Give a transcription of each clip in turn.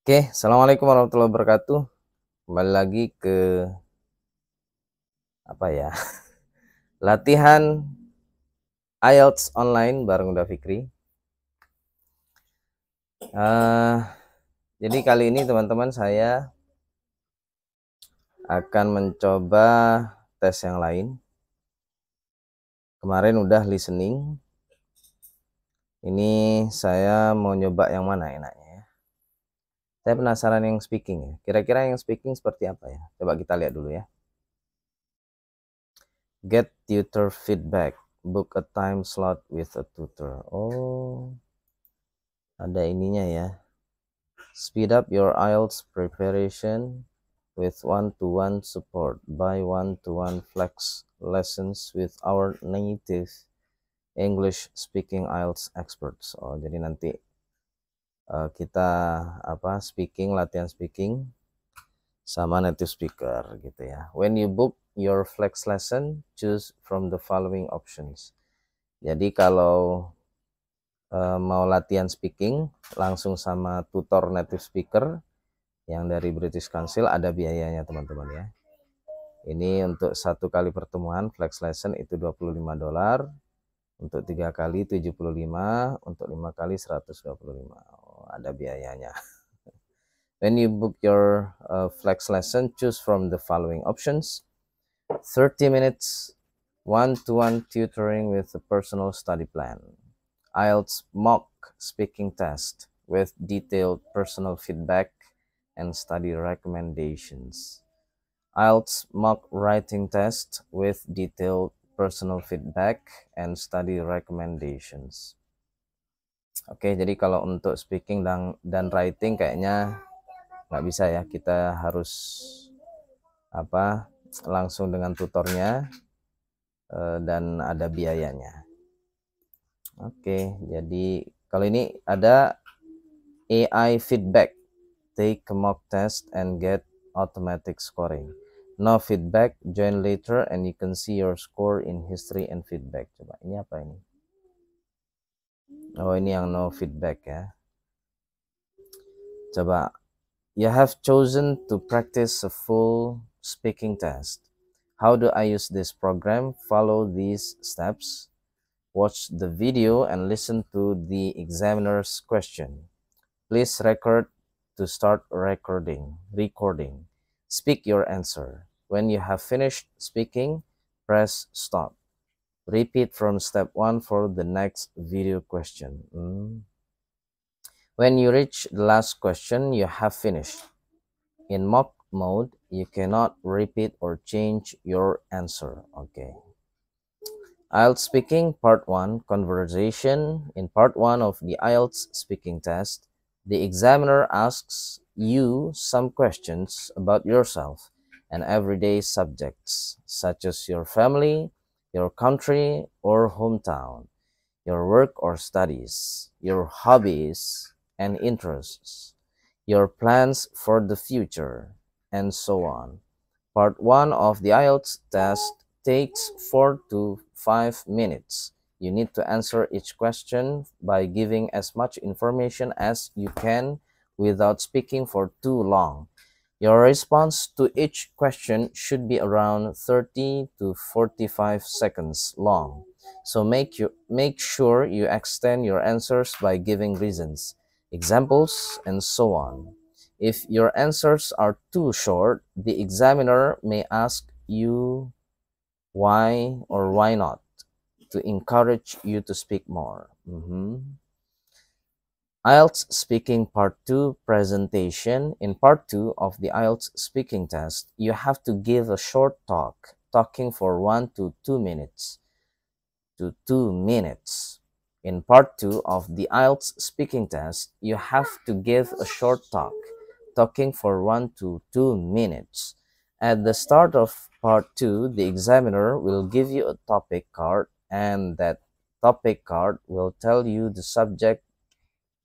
Oke, assalamualaikum warahmatullahi wabarakatuh. Kembali lagi ke apa ya? Latihan IELTS online bareng Uda Fikri. Eh, jadi kali ini teman-teman saya akan mencoba tes yang lain. Kemarin udah listening. Ini saya mau nyoba yang mana enaknya ya? Saya penasaran yang speaking ya. Kira-kira yang speaking seperti apa ya? Coba kita lihat dulu ya. Get tutor feedback. Book a time slot with a tutor. Oh, ada ininya ya. Speed up your IELTS preparation with one-to-one support. Buy one-to-one flex lessons with our native English speaking IELTS experts. Oh, jadi nanti kita latihan speaking sama native speaker gitu ya. When you book your flex lesson, choose from the following options. Jadi kalau mau latihan speaking langsung sama tutor native speaker yang dari British Council, ada biayanya teman-teman ya. Ini untuk satu kali pertemuan flex lesson itu $25, untuk 3 kali 75, untuk 5 kali 125. Oh, ada biayanya. When you book your flex lesson, choose from the following options. 30 minutes one-to-one tutoring with a personal study plan. IELTS mock speaking test with detailed personal feedback and study recommendations. IELTS mock writing test with detailed personal feedback and study recommendations. Oke, jadi kalau untuk speaking dan writing kayaknya nggak bisa ya, kita harus langsung dengan tutornya dan ada biayanya. Oke, jadi kalau ini ada AI feedback. Take a mock test and get automatic scoring. No feedback, join later and you can see your score in history and feedback. Coba ini apa ini? Oh, ini yang no feedback ya. Coba, you have chosen to practice a full speaking test. How do I use this program? Follow these steps. Watch the video and listen to the examiner's question. Please record to start recording. Speak your answer. When you have finished speaking, press stop. Repeat from step 1 for the next video question. When you reach the last question, you have finished. In mock mode, you cannot repeat or change your answer. Okay. IELTS speaking part 1 conversation. In part 1 of the IELTS speaking test, the examiner asks you some questions about yourself and everyday subjects such as your family, your country or hometown, your work or studies, your hobbies and interests, your plans for the future, and so on. Part 1 of the IELTS test takes 4 to 5 minutes. You need to answer each question by giving as much information as you can without speaking for too long. Your response to each question should be around 30 to 45 seconds long. So make sure you extend your answers by giving reasons, examples, and so on. If your answers are too short, the examiner may ask you why or why not to encourage you to speak more. IELTS Speaking Part 2 presentation. In Part 2 of the IELTS speaking test, you have to give a short talk, talking for 1 to 2 minutes. In Part 2 of the IELTS speaking test, you have to give a short talk, talking for 1 to 2 minutes. At the start of Part 2, the examiner will give you a topic card, and that topic card will tell you the subject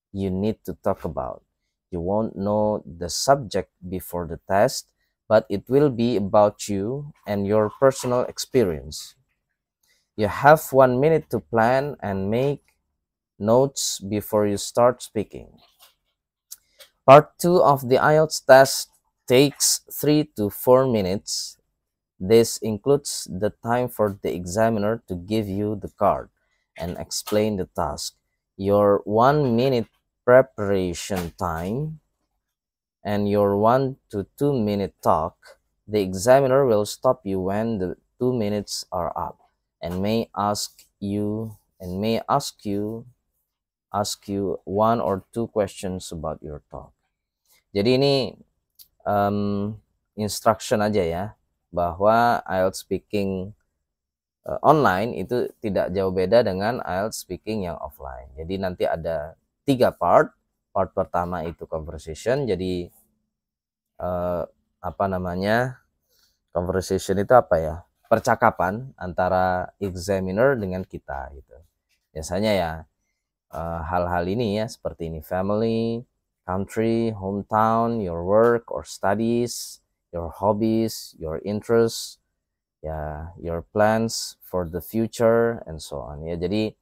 you need to talk about. You won't know the subject before the test, but it will be about you and your personal experience. You have 1 minute to plan and make notes before you start speaking. Part 2 of the IELTS test takes 3 to 4 minutes. This includes the time for the examiner to give you the card and explain the task. Your 1 minute preparation time and your 1 to 2 minute talk. The examiner will stop you when the 2 minutes are up and may ask you one or two questions about your talk. Jadi ini instruction aja ya, bahwa IELTS speaking online itu tidak jauh beda dengan IELTS speaking yang offline. Jadi nanti ada 3 part. Part pertama itu conversation. Jadi conversation itu apa ya? Percakapan antara examiner dengan kita gitu. Biasanya ya hal-hal ini ya, seperti ini: family, country, hometown, your work or studies, your hobbies, your interests, ya, your plans for the future and so on ya. Jadi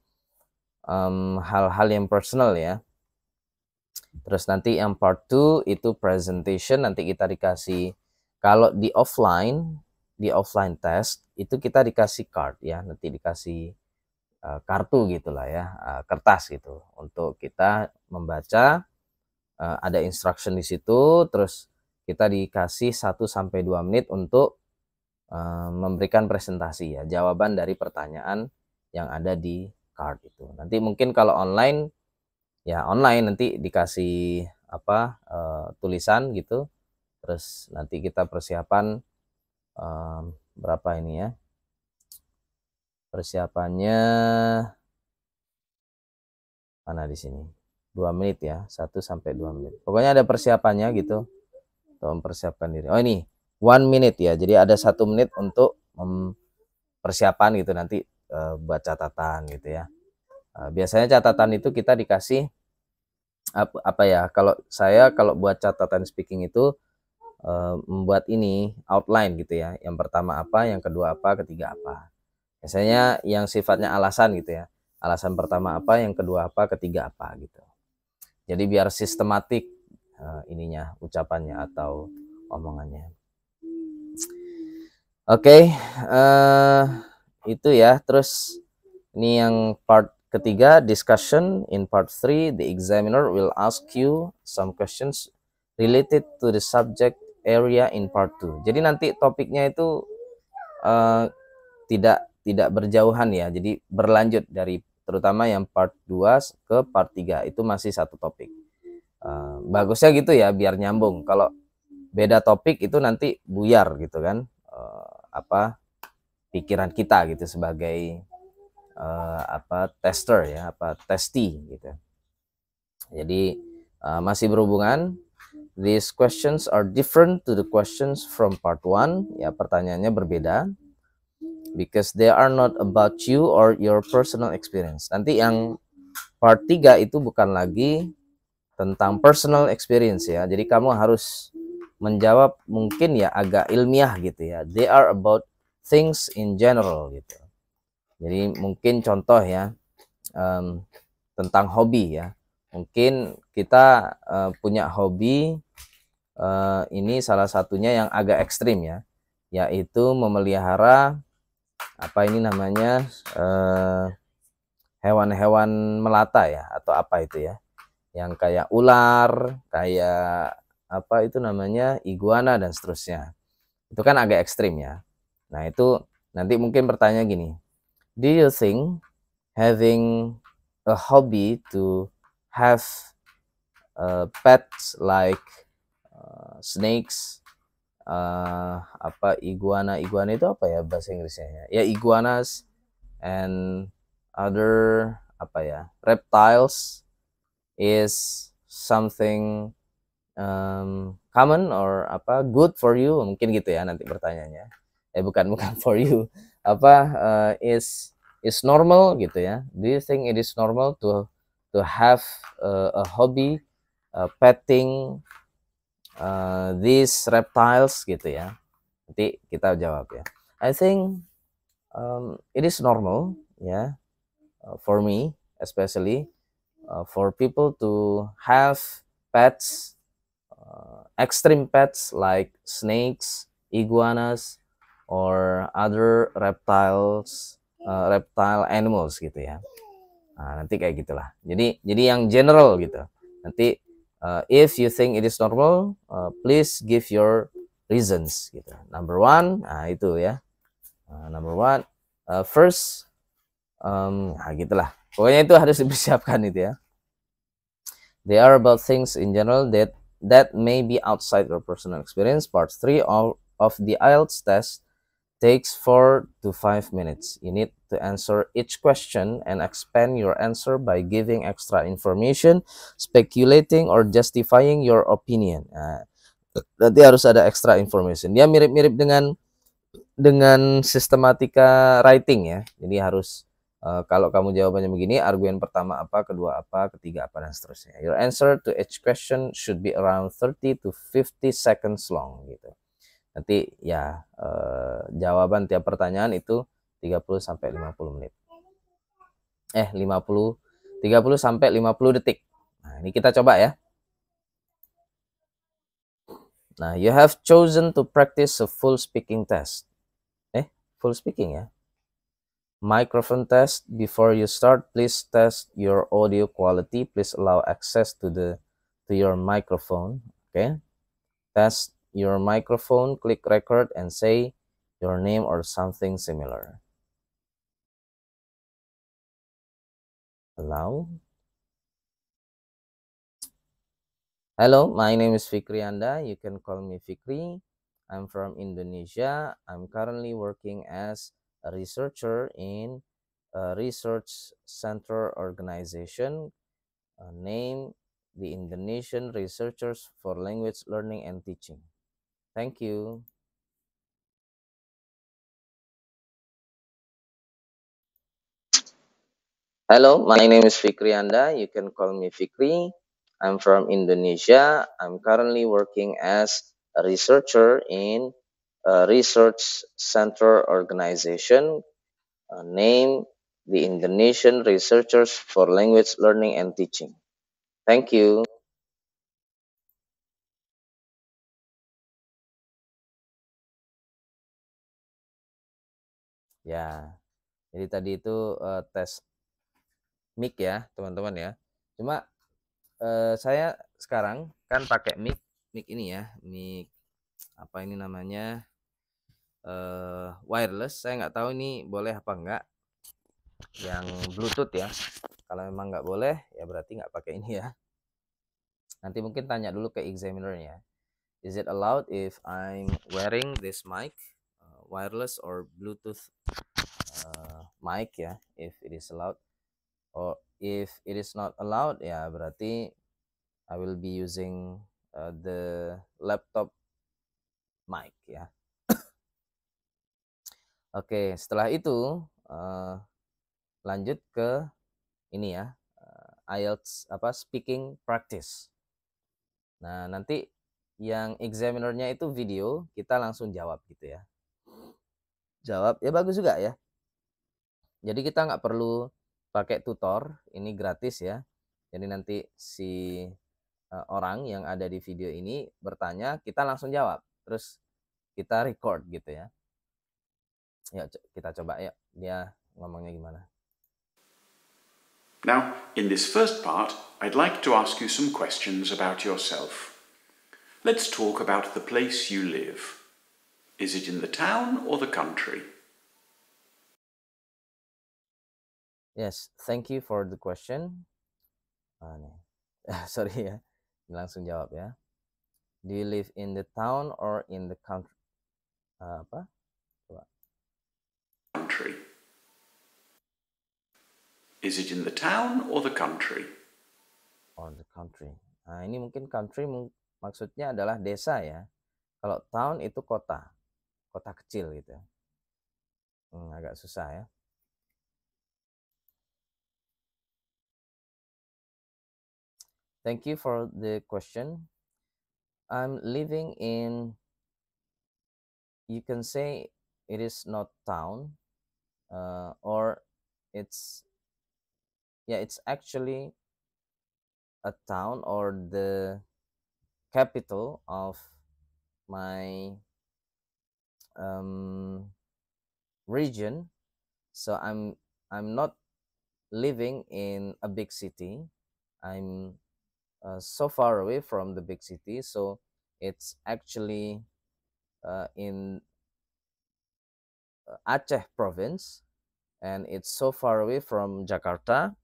hal-hal yang personal ya. Terus nanti yang part 2 itu presentation. Nanti kita dikasih, kalau di offline test itu kita dikasih card ya, nanti dikasih kartu gitulah ya, kertas gitu untuk kita membaca. Ada instruction di situ, terus kita dikasih 1-2 menit untuk memberikan presentasi ya, jawaban dari pertanyaan yang ada di card itu. Nanti mungkin kalau online ya, online nanti dikasih tulisan gitu, terus nanti kita persiapan berapa ini ya, persiapannya mana di sini, 2 menit ya, 1-2 menit. Pokoknya ada persiapannya gitu, untuk mempersiapkan diri. Oh ini 1 minute ya, jadi ada 1 menit untuk persiapan gitu nanti buat catatan gitu ya. Biasanya catatan itu kita dikasih apa ya, kalau saya buat catatan speaking itu membuat ini outline gitu ya. Yang pertama apa, yang kedua apa, ketiga apa. Biasanya yang sifatnya alasan gitu ya. Alasan pertama apa, yang kedua apa, ketiga apa gitu. Jadi biar sistematik ininya, ucapannya atau omongannya. Oke, itu ya. Terus ini yang part ketiga, discussion. In part 3, the examiner will ask you some questions related to the subject area in part 2. Jadi nanti topiknya itu tidak berjauhan ya. Jadi berlanjut dari terutama yang part 2 ke part 3 itu masih satu topik. Bagusnya gitu ya, biar nyambung. Kalau beda topik itu nanti buyar gitu kan, pikiran kita gitu sebagai tester ya, testi gitu. Jadi masih berhubungan. These questions are different to the questions from part 1 ya, pertanyaannya berbeda because they are not about you or your personal experience. Nanti yang part 3 itu bukan lagi tentang personal experience ya. Jadi kamu harus menjawab mungkin ya agak ilmiah gitu ya. They are about things in general gitu. Jadi mungkin contoh ya, tentang hobi ya. Mungkin kita punya hobi, ini salah satunya yang agak ekstrim ya, yaitu memelihara hewan-hewan melata ya, atau apa itu ya, yang kayak ular, kayak iguana dan seterusnya. Itu kan agak ekstrim ya. Nah itu nanti mungkin pertanyaan gini, do you think having a hobby to have pets like snakes, iguana itu apa ya bahasa Inggrisnya ya, iguanas and other reptiles is something common or good for you, mungkin gitu ya nanti pertanyaannya. Bukan for you, is normal gitu ya. Do you think it is normal to have a hobby petting these reptiles gitu ya. Nanti kita jawab ya. I think it is normal ya, for me especially, for people to have pets extreme pets like snakes, iguanas, or other reptile animals gitu ya. Nah, nanti kayak gitulah. Jadi yang general gitu. Nanti if you think it is normal, please give your reasons gitu. Number one, nah itu ya. Number one, first, nah gitulah. Pokoknya itu harus dipersiapkan itu ya. They are about things in general that may be outside your personal experience. Part 3 of the IELTS test takes 4 to 5 minutes. You need to answer each question and expand your answer by giving extra information, speculating, or justifying your opinion. Nah, berarti harus ada extra information. Dia mirip-mirip dengan sistematika writing ya. Jadi harus kalau kamu jawabannya begini, argumen pertama apa, kedua apa, ketiga apa, dan seterusnya. Your answer to each question should be around 30 to 50 seconds long gitu. Nanti ya jawaban tiap pertanyaan itu 30 sampai 50 menit. 30 sampai 50 detik. Nah, ini kita coba ya. Nah, you have chosen to practice a full speaking test. Full speaking ya. Microphone test. Before you start, please test your audio quality. Please allow access to your microphone. Okay. Test your microphone, click record, and say your name or something similar. Allow. Hello, my name is Fikri Anda. You can call me Fikri. I'm from Indonesia. I'm currently working as a researcher in a research center organization named the Indonesian Researchers for Language Learning and Teaching. Thank you. Hello, my name is Fikri Anda. You can call me Fikri. I'm from Indonesia. I'm currently working as a researcher in a research center organization named the Indonesian Researchers for Language Learning and Teaching. Thank you. Ya, jadi tadi itu tes mic ya, teman-teman ya. Cuma saya sekarang kan pakai mic ini ya, mic apa ini namanya wireless. Saya nggak tahu ini boleh apa enggak yang Bluetooth ya. Kalau memang nggak boleh ya berarti nggak pakai ini ya. Nanti mungkin tanya dulu ke examinernya. Is it allowed if I'm wearing this mic, wireless or Bluetooth mic ya? If it is allowed, or if it is not allowed ya berarti I will be using the laptop mic ya. Oke, setelah itu lanjut ke ini ya, IELTS speaking practice. Nah, nanti yang examinernya itu video, kita langsung jawab gitu ya. Jawab ya bagus juga ya. Jadi kita nggak perlu pakai tutor, ini gratis ya. Jadi nanti si orang yang ada di video ini bertanya, kita langsung jawab. Terus kita record gitu ya. Yuk kita coba ya dia ngomongnya gimana. Now, in this first part, I'd like to ask you some questions about yourself. Let's talk about the place you live. Is it in the town or the country? Yes, thank you for the question. Sorry ya, langsung jawab ya. Do you live in the town or in the country? Apa? Coba. Country. Is it in the town or the country? Or the country. Nah, ini mungkin country maksudnya adalah desa ya. Kalau town itu kota. Kota kecil gitu. Agak susah ya. Thank you for the question. I'm living in, you can say it is not town, or it's actually a town or the capital of my region. So I'm not living in a big city. I'm so far away from the big city, so it's actually in Aceh province, and it's so far away from Jakarta.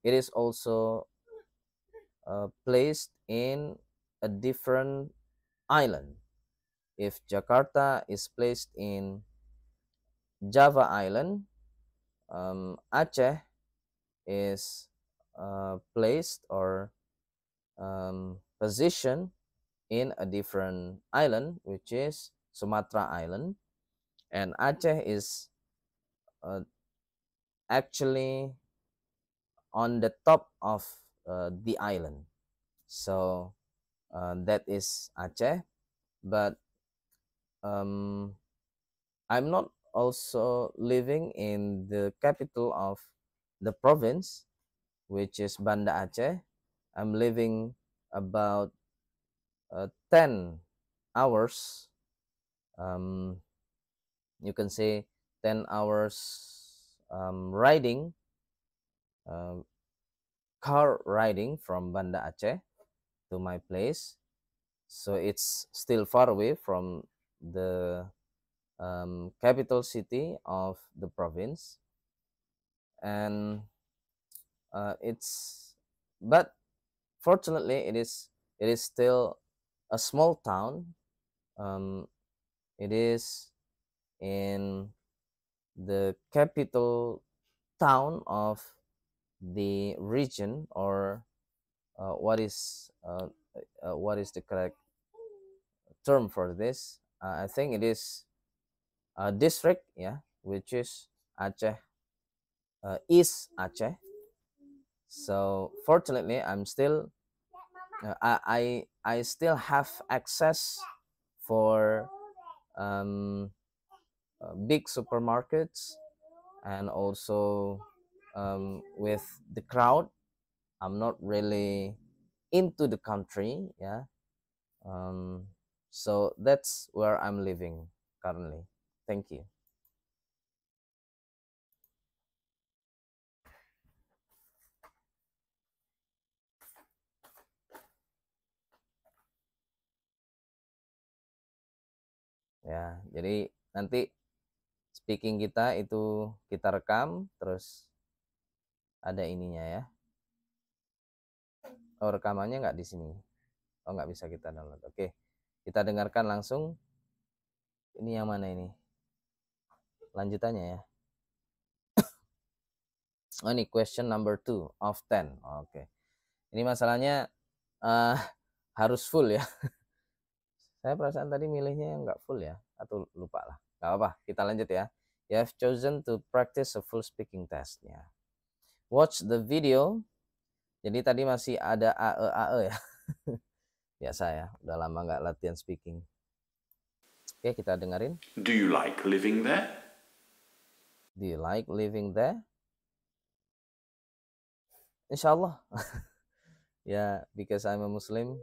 It is also placed in a different island. If Jakarta is placed in Java Island, Aceh is placed or positioned in a different island, which is Sumatra Island, and Aceh is uh, actually on the top of the island. So that is Aceh, but um, I'm not also living in the capital of the province, which is Banda Aceh. I'm living about 10 hours, um, you can say 10 hours riding, uh, car riding from Banda Aceh to my place. So it's still far away from the capital city of the province, and it's but fortunately it is still a small town. It is in the capital town of the region, or what is the correct term for this? I think it is a district, yeah, which is Aceh, East Aceh. So fortunately, I'm still I still have access for um, big supermarkets, and also with the crowd. I'm not really into the country, yeah. So that's where I'm living currently. Thank you. Ya, jadi nanti speaking kita itu kita rekam, terus ada ininya ya. Oh, rekamannya nggak di sini. Oh, nggak bisa kita download. Oke, kita dengarkan langsung. Ini yang mana ini? Lanjutannya ya. Oh, ini question number 2 of 10. Oke. Ini masalahnya uh, harus full ya. Saya perasaan tadi milihnya yang nggak full ya, atau lupa lah. Nggak apa-apa, kita lanjut ya. You have chosen to practice a full speaking test ya. Watch the video. Jadi tadi masih ada AE ya. Biasa ya, udah lama nggak latihan speaking. Oke, kita dengerin. Do you like living there? Do you like living there? Inshallah. Yeah, because I'm a Muslim,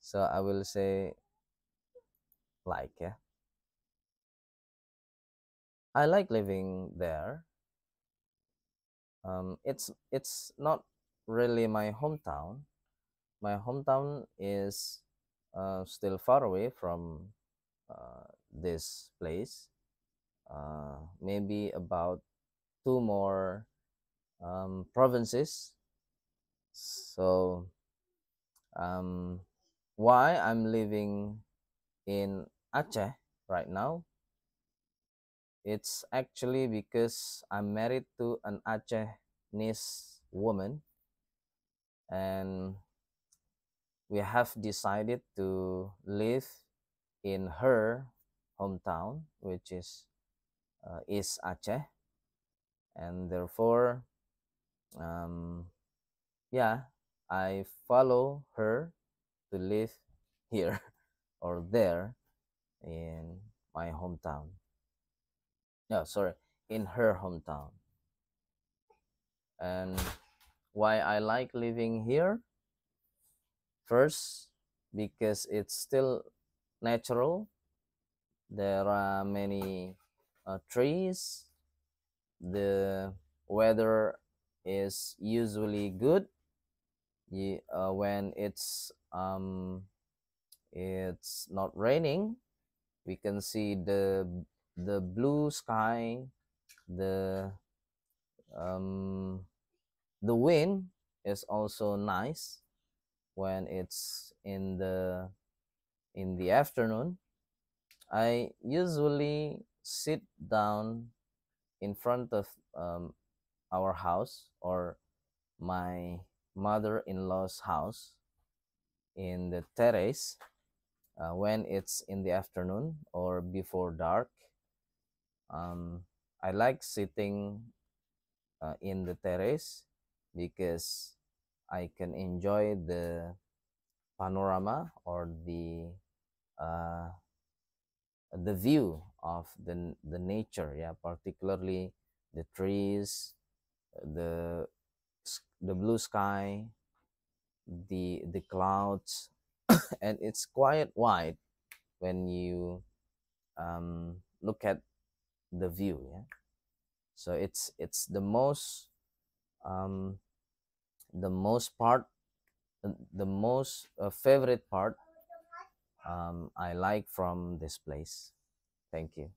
so I will say like ya. I like living there. It's not really my hometown. My hometown is still far away from this place. Maybe about two more provinces. So why I'm living in Aceh right now? It's actually because I'm married to an Acehese woman, and we have decided to live in her hometown, which is East Aceh, and therefore, yeah, I follow her to live here or there in my hometown. No, sorry, in her hometown. And why I like living here? First, because it's still natural. There are many trees. The weather is usually good. When it's not raining, we can see the blue sky, the um, the wind is also nice when it's in the afternoon. I usually sit down in front of our house or my mother-in-law's house in the terrace when it's in the afternoon or before dark. I like sitting in the terrace because I can enjoy the panorama or uh, the view of the nature, yeah, particularly the trees, the the blue sky, the clouds, and it's quite wide when you look at the view, yeah. So it's um, the most part the most favorite part I like from this place. Thank you.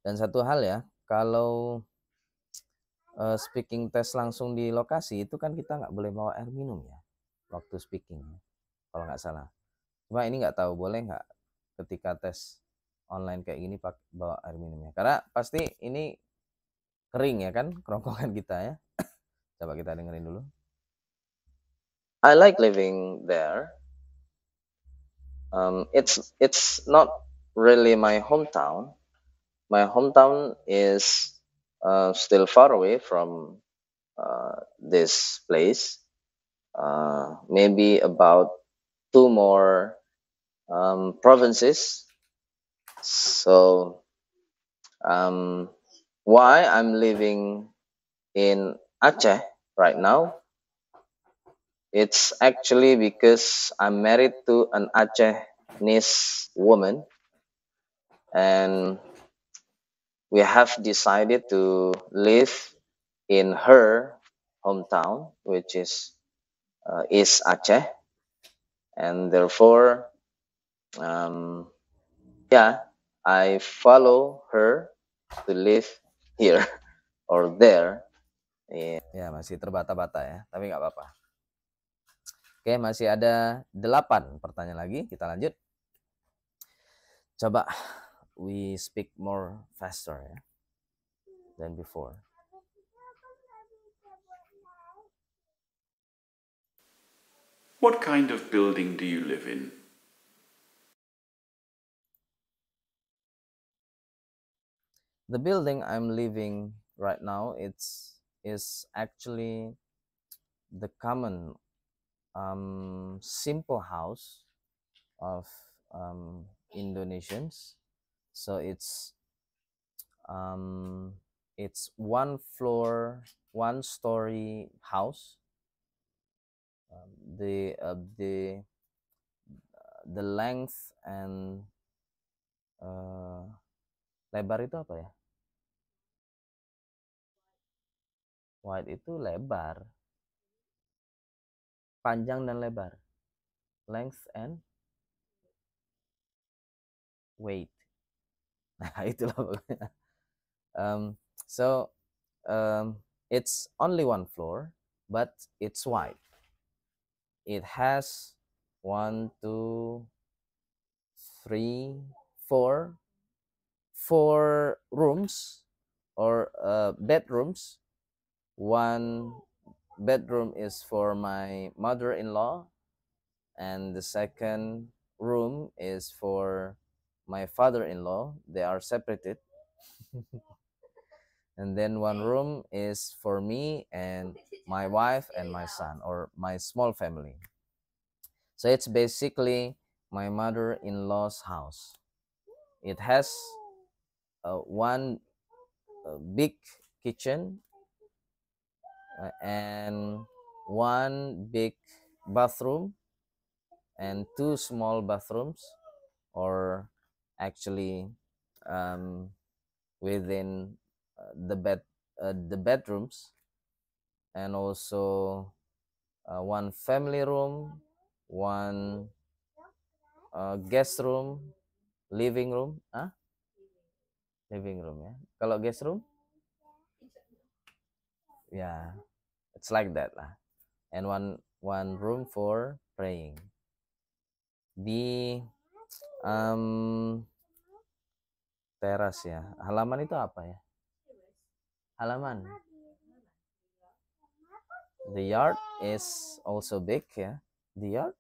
Dan satu hal ya, kalau speaking test langsung di lokasi itu kan kita nggak boleh bawa air minum ya waktu speaking, kalau nggak salah. Cuma ini nggak tahu boleh nggak ketika tes online kayak gini bawa air minumnya, karena pasti ini kering ya kan kerongkongan kita ya. Coba kita dengerin dulu. I like living there. It's not really my hometown. My hometown is still far away from this place. Maybe about two more provinces. So why I'm living in Aceh right now? It's actually because I'm married to an Acehese woman, and we have decided to live in her hometown, which is East Aceh, and therefore, um, yeah, I follow her to live here or there. Yeah. Ya, masih terbata-bata ya, tapi nggak apa-apa. Oke, masih ada 8 pertanyaan lagi, kita lanjut. Coba we speak more faster ya than before. What kind of building do you live in? The building I'm living right now is actually the common simple house of Indonesians. So it's one floor, one story house. The length and lebar itu apa ya? Wide itu lebar, panjang dan lebar. Length and weight. Nah, itulah pokoknya. So it's only one floor, but it's wide. It has 1, 2, 3, 4 rooms or bedrooms. One bedroom is for my mother-in-law, and the second room is for my father-in-law. They are separated. And then one room is for me and my wife and my son, or my small family. So it's basically my mother-in-law's house. It has one big kitchen and one big bathroom and two small bathrooms, or actually um, within the bedrooms, and also one family room, one guest room, living room, living room ya. Kalau guest room, ya, it's like that lah. And one room for praying. Di teras ya. Halaman itu apa ya? Halaman. The yard is also big ya. The yard.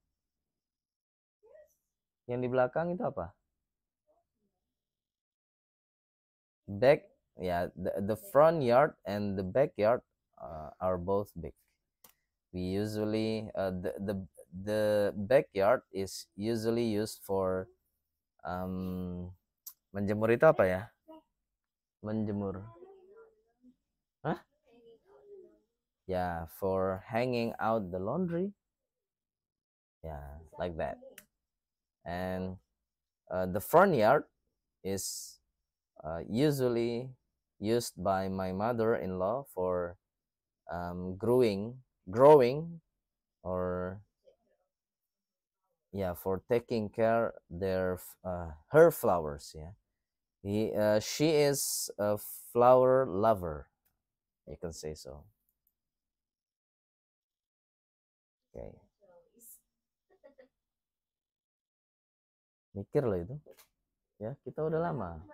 Yang di belakang itu apa? Back, yeah, the front yard and the backyard are both big. We usually the backyard is usually used for menjemur itu apa ya? Menjemur. Hah? Yeah, for hanging out the laundry. Yeah, like that. And the front yard is usually used by my mother-in-law for growing, or yeah, for taking care her flowers. Yeah, she is a flower lover. You can say so. Okay. Mikir loh itu. Ya, kita udah lama.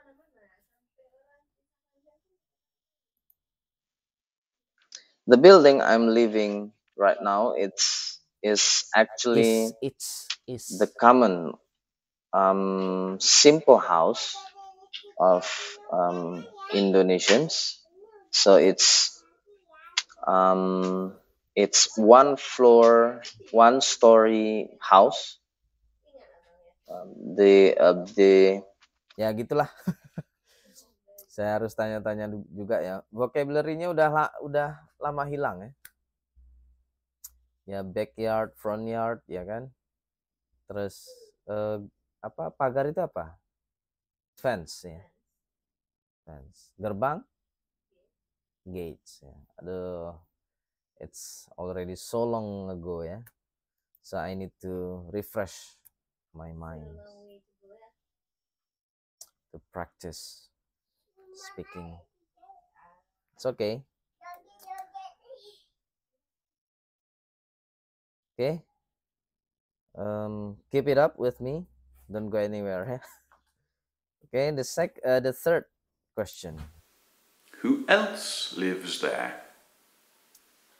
The building I'm living right now, is actually the common simple house of Indonesians. So it's one floor, one story house. The ya gitulah. Saya harus tanya-tanya juga ya. Vocabulary-nya udah lama hilang ya. Ya, backyard, front yard, ya kan. Terus apa pagar itu apa? Fence ya. Fence. Gerbang? Gates ya. Aduh, it's already so long ago ya. So I need to refresh my mind to practice speaking. It's okay. Okay. Keep it up with me. Don't go anywhere. Okay. The third question. Who else lives there?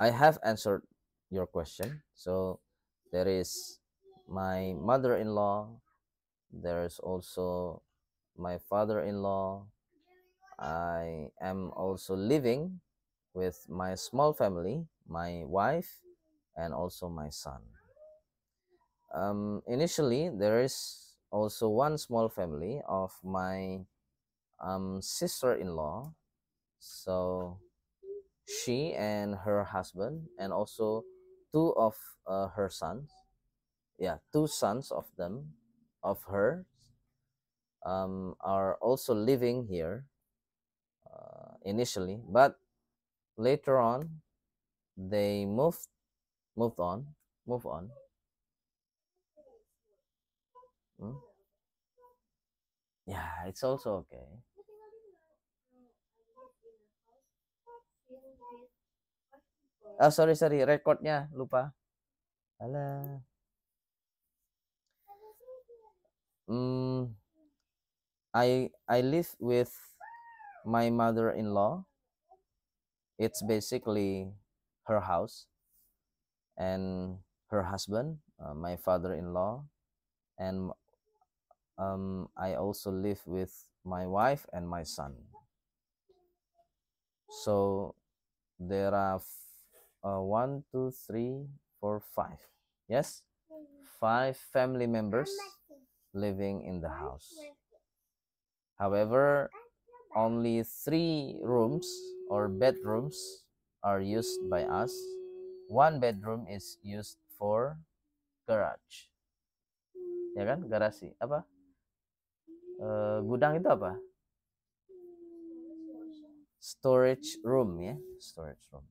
I have answered your question. So there is my mother-in-law. There is also my father-in-law. I am also living with my small family, my wife, and also my son. Initially, there is also one small family of my sister-in-law. So she and her husband, and also two of her sons, two sons of her, are also living here initially, but later on they moved on move on. Yeah, it's also okay. Sorry, recordnya lupa. Alah. I live with my mother-in-law. It's basically her house, and her husband, my father-in-law, and I also live with my wife and my son. So there are 1, 2, 3, 4, 5. Yes, 5 family members living in the house. However, only 3 rooms or bedrooms are used by us. 1 bedroom is used for garage. Ya kan? Garasi. Apa? Gudang itu apa? Storage room ya. Storage room.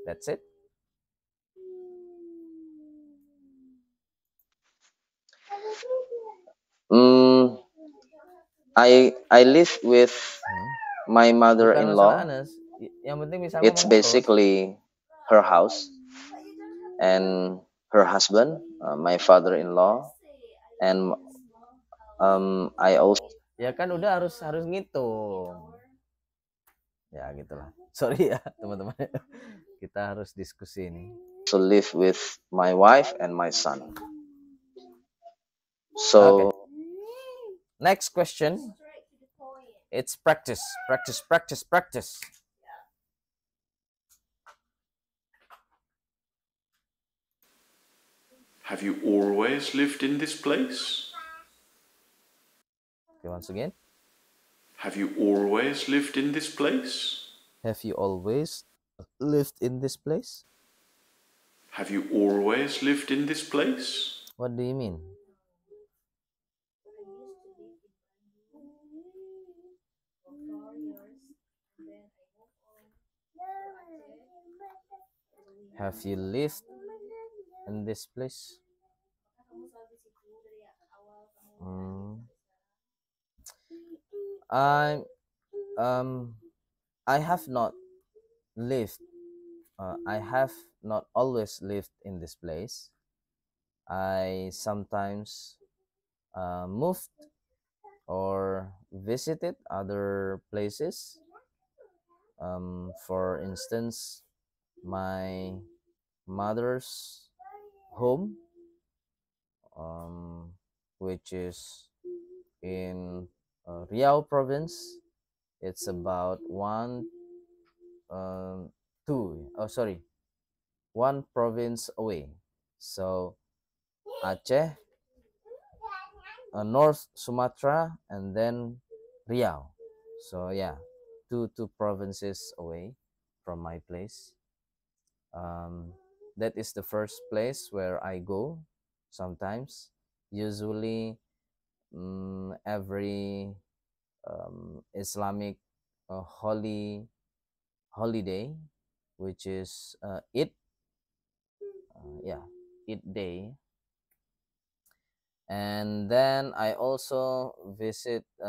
That's it. I live with my Bukan masalah mother-in-law. Anas. Yang penting bisa It's ngomong terus. basically her house and her husband, my father-in-law, and I also Ya kan udah harus ngitung. Ya gitulah. Sorry ya teman-teman. Kita harus diskusi ini. live with my wife and my son. So Okay. Next question. It's practice. Have you always lived in this place? Okay, once again. Have you always lived in this place? Have you always lived in this place? Have you always lived in this place? What do you mean? Have you lived in this place? I have not lived. I have not always lived in this place. I sometimes moved or visited other places. For instance, my mother's home, which is in Riau province. It's about one province away. So Aceh, North Sumatra, and then Riau. So yeah, two provinces away from my place. That is the first place where I go sometimes. Usually, every Islamic holiday, which is Eid. Eid day. And then I also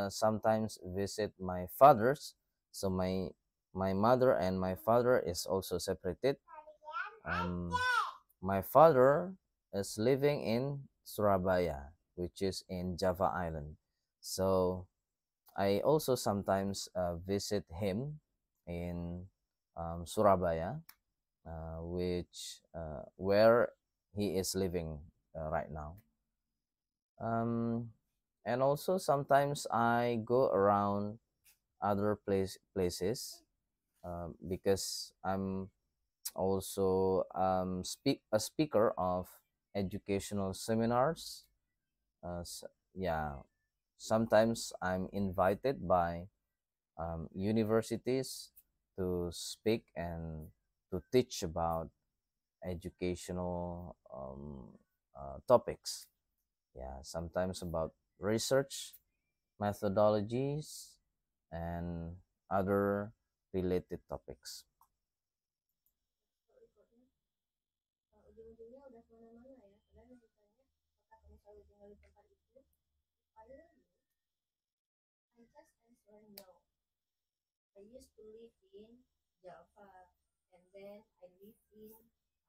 sometimes visit my father's. So my mother and my father is also separated. My father is living in Surabaya, which is in Java Island. So I also sometimes visit him in Surabaya, where he is living right now. And also sometimes I go around other places because I'm also a speaker of educational seminars. Sometimes I'm invited by universities to speak and to teach about educational topics. Sometimes about research methodologies and other related topics. I used to live in Java, and then I live in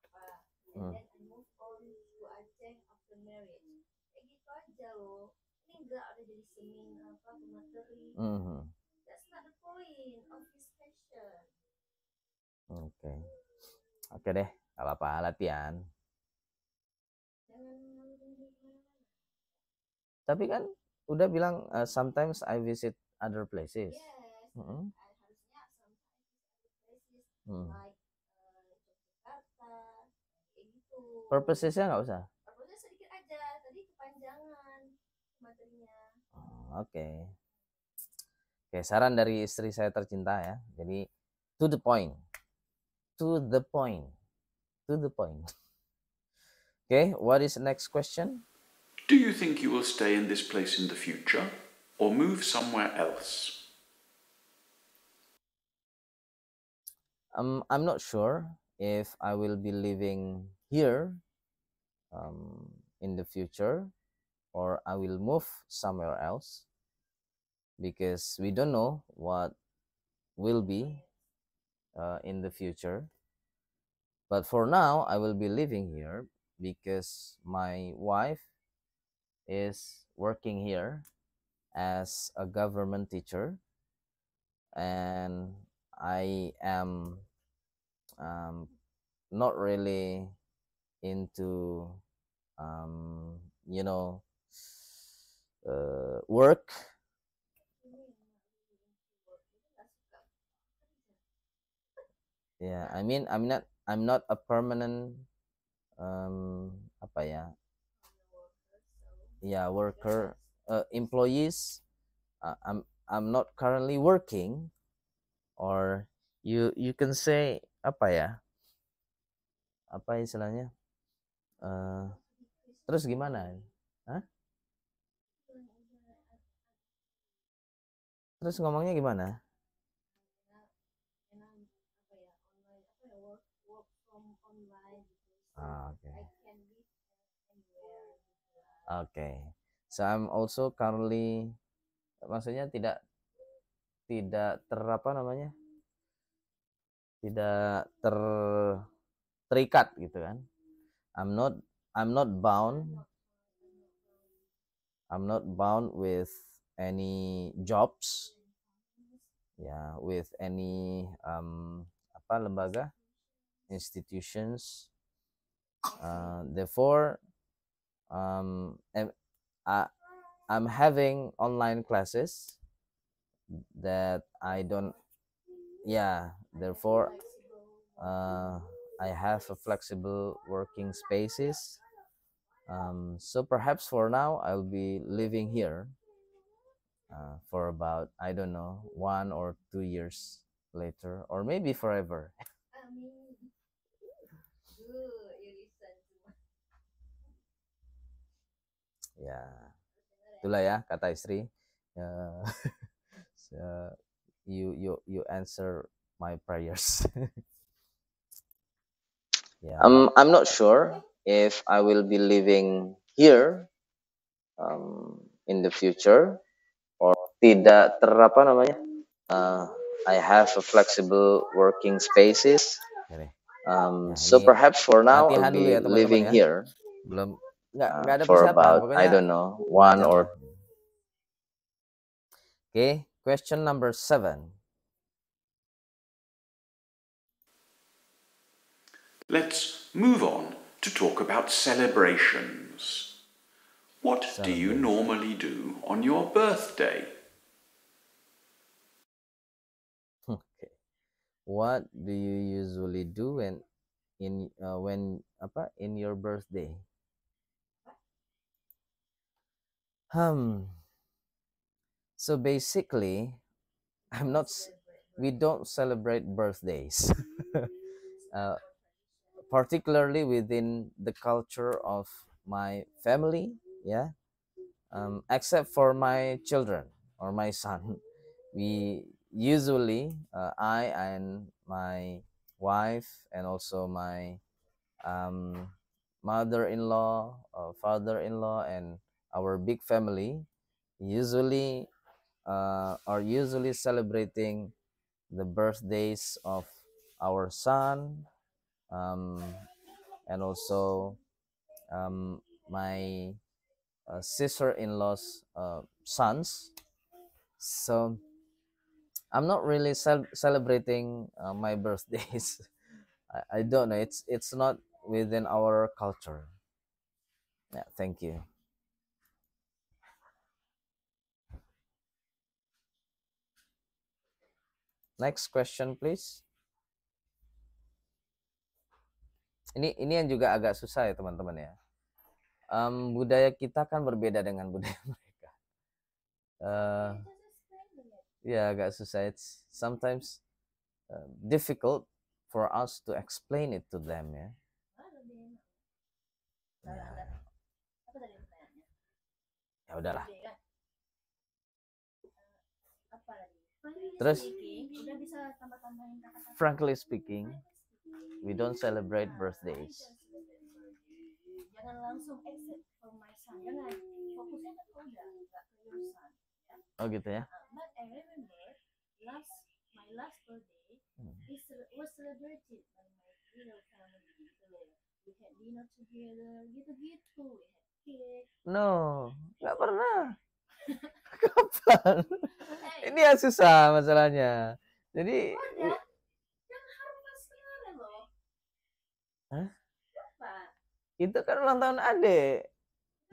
Apa, and then I moved on to Aceh after marriage. Kayak gitu aja loh. Ini enggak ada jadi semin apa pemateri. That's not the point of this session. Oke deh, gak apa-apa, latihan. Tapi kan udah bilang sometimes I visit other places. Yes, harusnya sometimes like Jakarta, kayak gitu. Purposesnya nggak usah. Purposesnya sedikit aja, tadi kepanjangan materinya. Oke. Oke, saran dari istri saya tercinta ya. Jadi to the point. To the point. To the point. Okay, what is the next question? Do you think you will stay in this place in the future or move somewhere else? I'm not sure if I will be living here in the future or I will move somewhere else because we don't know what will be in the future. But for now, I will be living here because my wife is working here as a government teacher, and I am not really into um, you know work. Yeah, I mean I'm not a permanent apa ya worker employees. I'm not currently working, or you can say apa istilahnya, terus gimana? Hah? Terus ngomongnya gimana? Okay. Okay. So I'm also currently, maksudnya tidak apa namanya? Tidak terikat gitu kan. I'm not bound. I'm not bound with any jobs. Yeah, with any lembaga, institutions. Therefore, I'm having online classes that I don't. Yeah, therefore, I have a flexible working spaces. So perhaps for now I'll be living here for about, I don't know, 1 or 2 years later, or maybe forever. Ya, itulah ya kata istri. So, you answer my prayers. Yeah. I'm not sure if I will be living here in the future or tidak apa namanya. I have a flexible working spaces. So perhaps for now I'll be ya, living ya. here. Belum nggak ada for persiapan, about pokoknya I don't know 1 or. Okay, question number 7. Let's move on to talk about celebrations. What do you normally do on your birthday? Okay. What do you usually do when in your birthday? So basically, we don't celebrate birthdays. Particularly within the culture of my family, yeah. Except for my children or my son, we usually, I and my wife and also my mother-in-law, father-in-law, and our big family usually are usually celebrating the birthdays of our son, and also my sister-in-law's sons. So I'm not really celebrating my birthdays. I don't know. It's not within our culture. Yeah, thank you. Next question, please. Ini yang juga agak susah ya teman-teman ya. Budaya kita kan berbeda dengan budaya mereka. ya agak susah. It's sometimes difficult for us to explain it to them ya. Apa tadi pertanyaannya? Ya udahlah. Apa lagi? Frankly Terus speaking, udah bisa tambah-tambahin kata-kata. frankly speaking, we don't celebrate birthdays. Jangan langsung exit for my son. Jangan fokusnya ke udah, nggak ke your son. Ya. Oh gitu ya. But I remember my last birthday was celebrated by my little family. Gitu loh. We had dinner together, gitu-gitu. We had cake. No, nggak pernah. Kapan? Hey, Ini yang susah masalahnya. Jadi udah, yang harus kemarin loh. Hah? Apa? Itu kan ulang tahun adik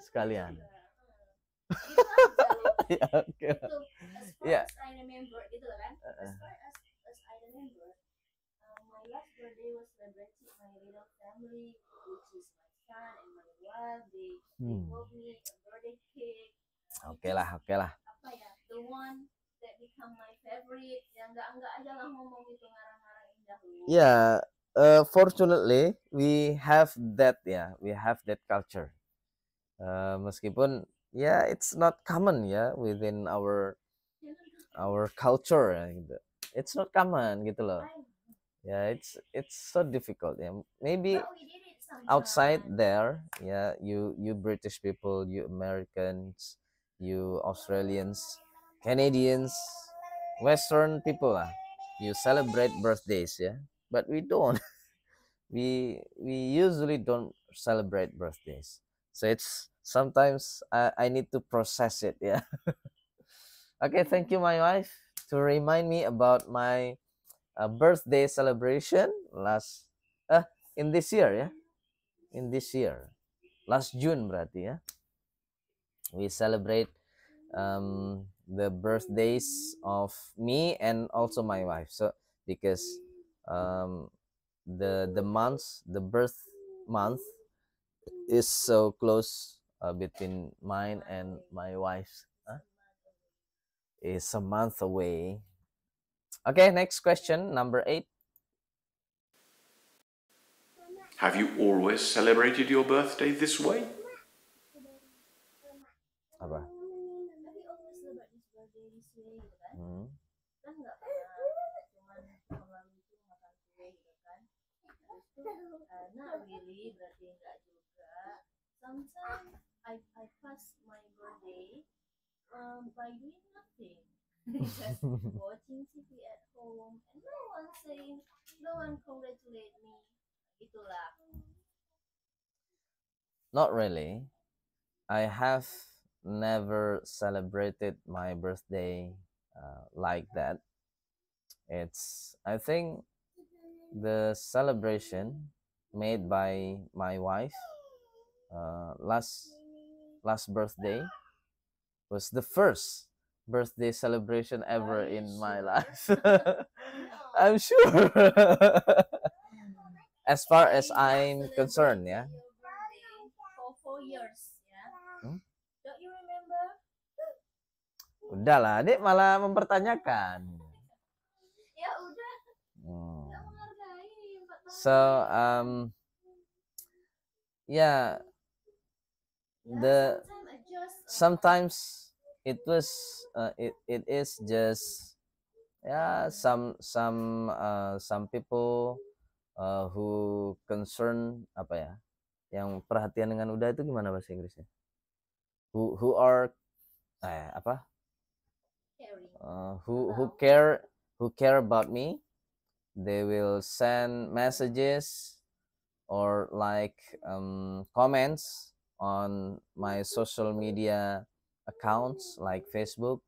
sekalian. Gitu aja loh. Ya, oke. Itu, as far Ya. as I remember, gitu loh kan. As far as I remember, my last birthday was celebrated my little family, which is my son and my wife. They bought me a birthday cake. Oke lah. Apa ya? The one that become my favorite. Yang enggak aja lah ngomong itu ngarang-ngarang indah loh. Yeah, fortunately we have that we have that culture. Meskipun it's not common within our culture gitu. It's not common gitu loh. It's so difficult maybe But we did it sometimes. outside there you British people, you Americans, you Australians, Canadians, Western people you celebrate birthdays but we don't. we usually don't celebrate birthdays, so it's sometimes I need to process it Okay, thank you my wife to remind me about my birthday celebration in this year last June berarti we celebrate the birthdays of me and also my wife, so because the birth month is so close between mine and my wife's is a month away. Okay, next question, number 8. Have you always celebrated your birthday this way? Apa? Have you always celebrate this birthday this way gitu kan? Kan nggak pernah cuman tahun lalu itu makan kue gitu kan? Not really, berarti enggak juga. Sometimes I pass my birthday by doing nothing. Just watching TV at home and no one congratulate me. Gitulah. Not really. I have never celebrated my birthday like that. I think the celebration made by my wife last birthday was the first birthday celebration ever in my life. I'm sure. As far as I'm concerned, Your birthday for 4 years, ya. Don't you remember? Udahlah, adik malah mempertanyakan. Ya udah. Nggak menghargai 4 tahun. So sometimes it was it is just some people who concern yang perhatian dengan udah itu gimana bahasa Inggrisnya? Who are who care about me. They will send messages or comments on my social media accounts like Facebook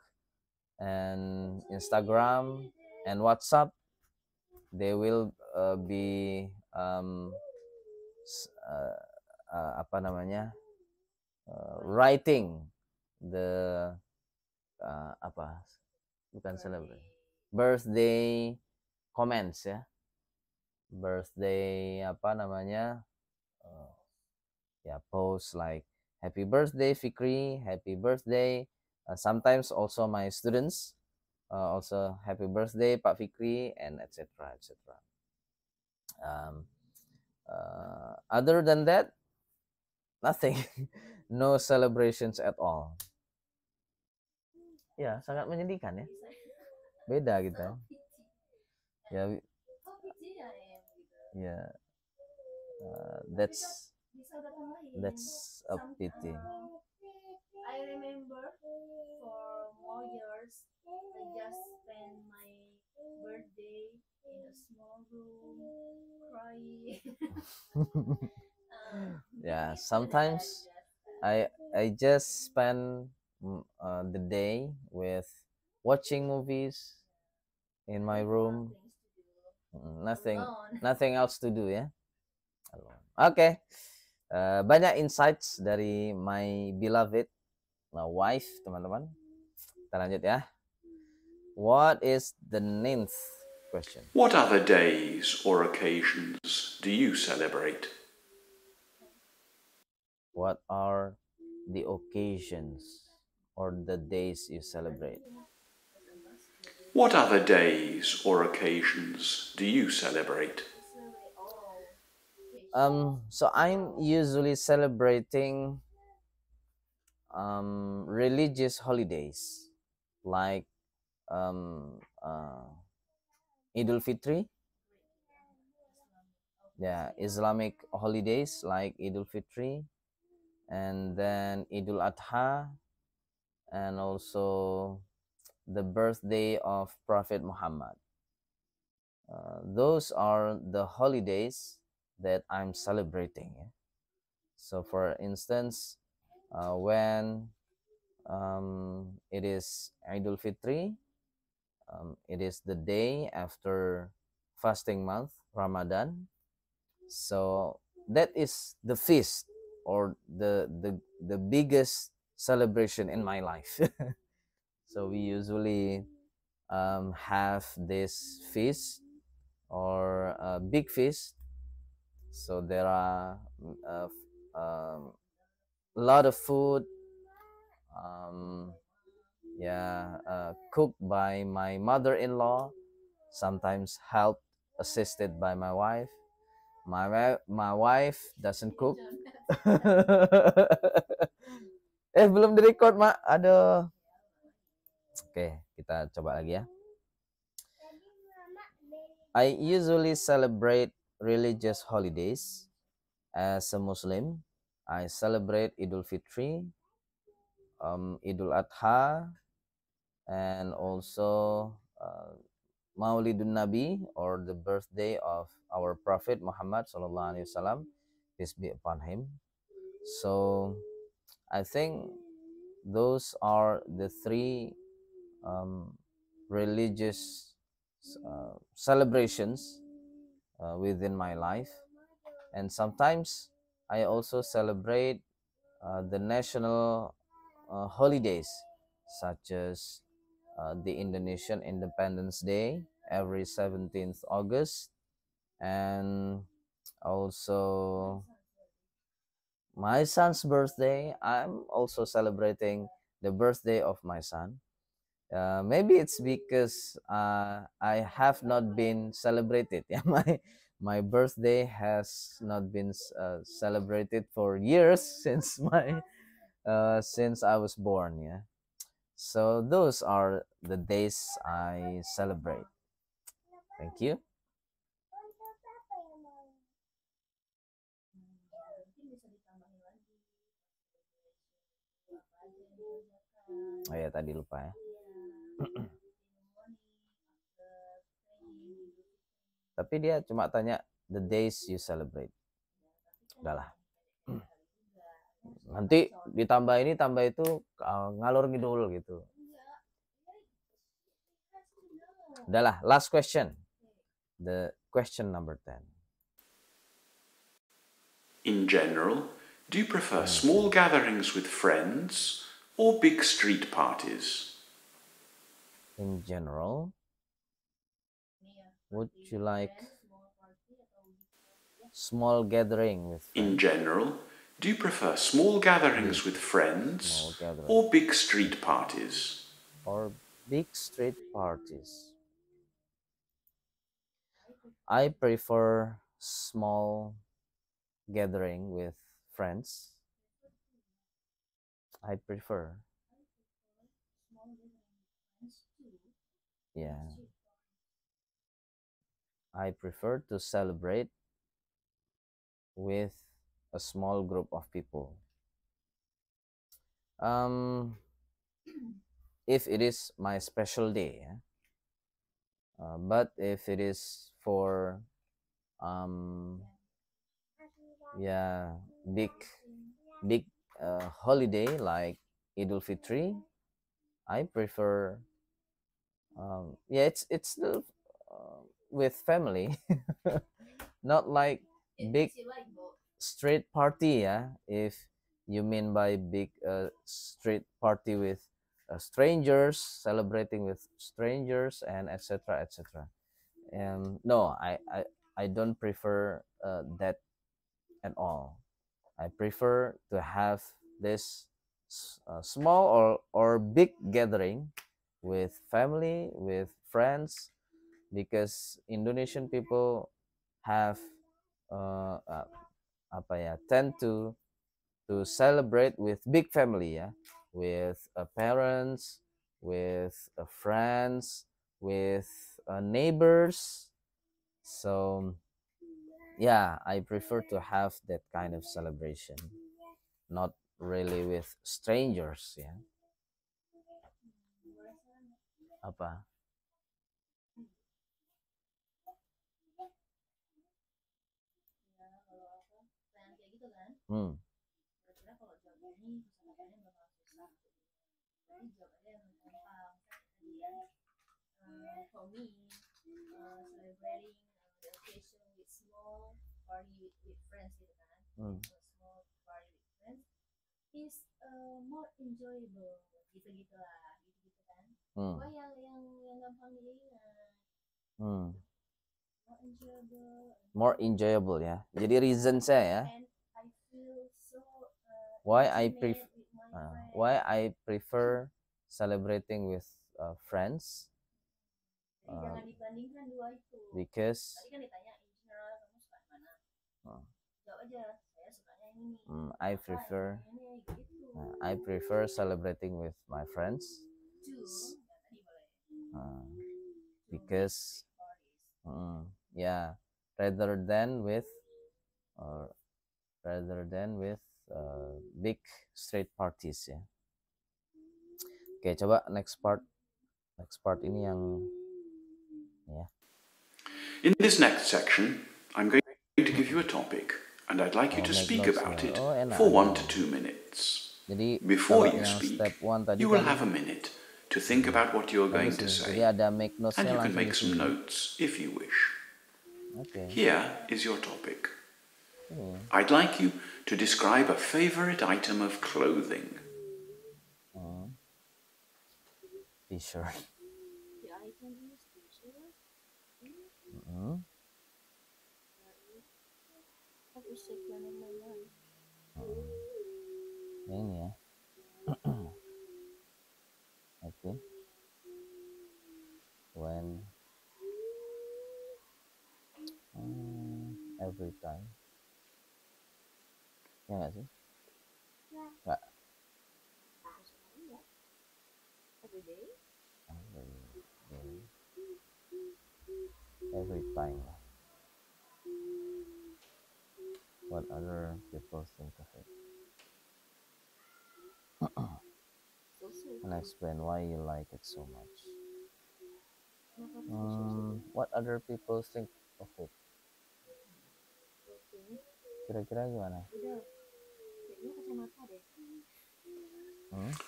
and Instagram and WhatsApp. They will be writing the birthday comments birthday post like happy birthday Fikri, happy birthday. Sometimes also my students Also happy birthday Pak Fikri, and etc. etc. Other than that, nothing. No celebrations at all. Ya, sangat menyedihkan ya. Beda kita. Ya, ya. That's a pity. I remember for more years I just spend my birthday in a small room crying. Yeah, sometimes I just spend the day with watching movies in my room. Nothing else to do ya. Oke. Banyak insights dari my beloved wife, teman-teman. Kita lanjut ya. What is the ninth question? What other days or occasions do you celebrate? What are the occasions or the days you celebrate? What other days or occasions do you celebrate? So I'm usually celebrating religious holidays like Idul Fitri. Yeah, Islamic holidays like Idul Fitri, and then Idul Adha, and also the birthday of Prophet Muhammad. Those are the holidays that I'm celebrating. Yeah? So for instance, when it is Idul Fitri, it is the day after fasting month, Ramadan. So that is the feast or the biggest celebration in my life. So we usually have this feast or a big feast. So there are a lot of food, cooked by my mother-in-law, sometimes helped assisted by my wife. My wife doesn't cook. Belum direcord, Mak. Aduh. Oke, kita coba lagi ya. I usually celebrate religious holidays as a Muslim. I celebrate Idul Fitri, Idul Adha, and also Maulidun Nabi, or the birthday of our Prophet Muhammad Sallallahu Alaihi Wasallam, peace be upon him. So I think those are the three religious celebrations within my life. And sometimes I also celebrate the national holidays, such as the Indonesian Independence Day every 17th August, and also my son's birthday. I'm also celebrating the birthday of my son. Maybe it's because I have not been celebrated. Yeah, my birthday has not been celebrated for years since since I was born. Yeah, so those are the days I celebrate. Thank you. Oh ya, tadi lupa ya. Tapi dia cuma tanya the days you celebrate. Udahlah. Nanti ditambah ini tambah itu ngalor ngidul gitu. Udahlah, last question. The question number 10. In general, do you prefer small gatherings with friends or big street parties? In general, would you like small gathering with friends? In general, do you prefer small gatherings with friends or big street parties? Or Big street parties. I prefer small gathering with friends. I prefer. Yeah. I prefer to celebrate with a small group of people. If it is my special day, yeah? But if it is for yeah, big holiday like Idul Fitri, I prefer yeah, it's still with family, not like big street party. Yeah, if you mean by big street party with strangers, celebrating with strangers and etc etc. No, I don't prefer that at all. I prefer to have this small or big gathering with family, with friends, because Indonesian people have apa ya, tend to celebrate with big family, ya, with parents, with friends, with neighbors. So yeah, I prefer to have that kind of celebration, not really with strangers, ya. Apa? Hmm. For me, celebrating the occasion with small party with friends gitu kan, Hmm. small party with friends is more enjoyable gitu lah, gitu kan. Hmm. Wah, yang gampang diingat, Hmm. more enjoyable. More enjoyable, ya. Jadi reason saya ya. And I feel so why intimate with my friends. why I prefer celebrating with friends. Jadi jangan dibandingkan dua itu. Because tadi kan ditanya in general kamu suka yang mana? Jawab aja, saya sukanya yang ini. I prefer celebrating with my friends. Because yeah, rather than with big street parties, ya. Oke, coba next part ini yang ya. In this next section, I'm going to give you a topic, and I'd like you to speak about it for 1 to 2 minutes. Jadi Before kalau you yang speak, step 1 tadi you will kan have a minute to think about what you're going to bagus nih. say, Jadi ada make and notes-nya you can langsung make di some sini. notes if you wish. Okay. Here is your topic. I'd like you to describe a favorite item of clothing. T-shirt. The item is t-shirt. Every second of my life. Ini ya. Okay. When every time. Ya nggak sih? Nggak. Every day. Every time. What other people think of it? And explain why you like it so much. What other people think of it? Kira-kira gimana?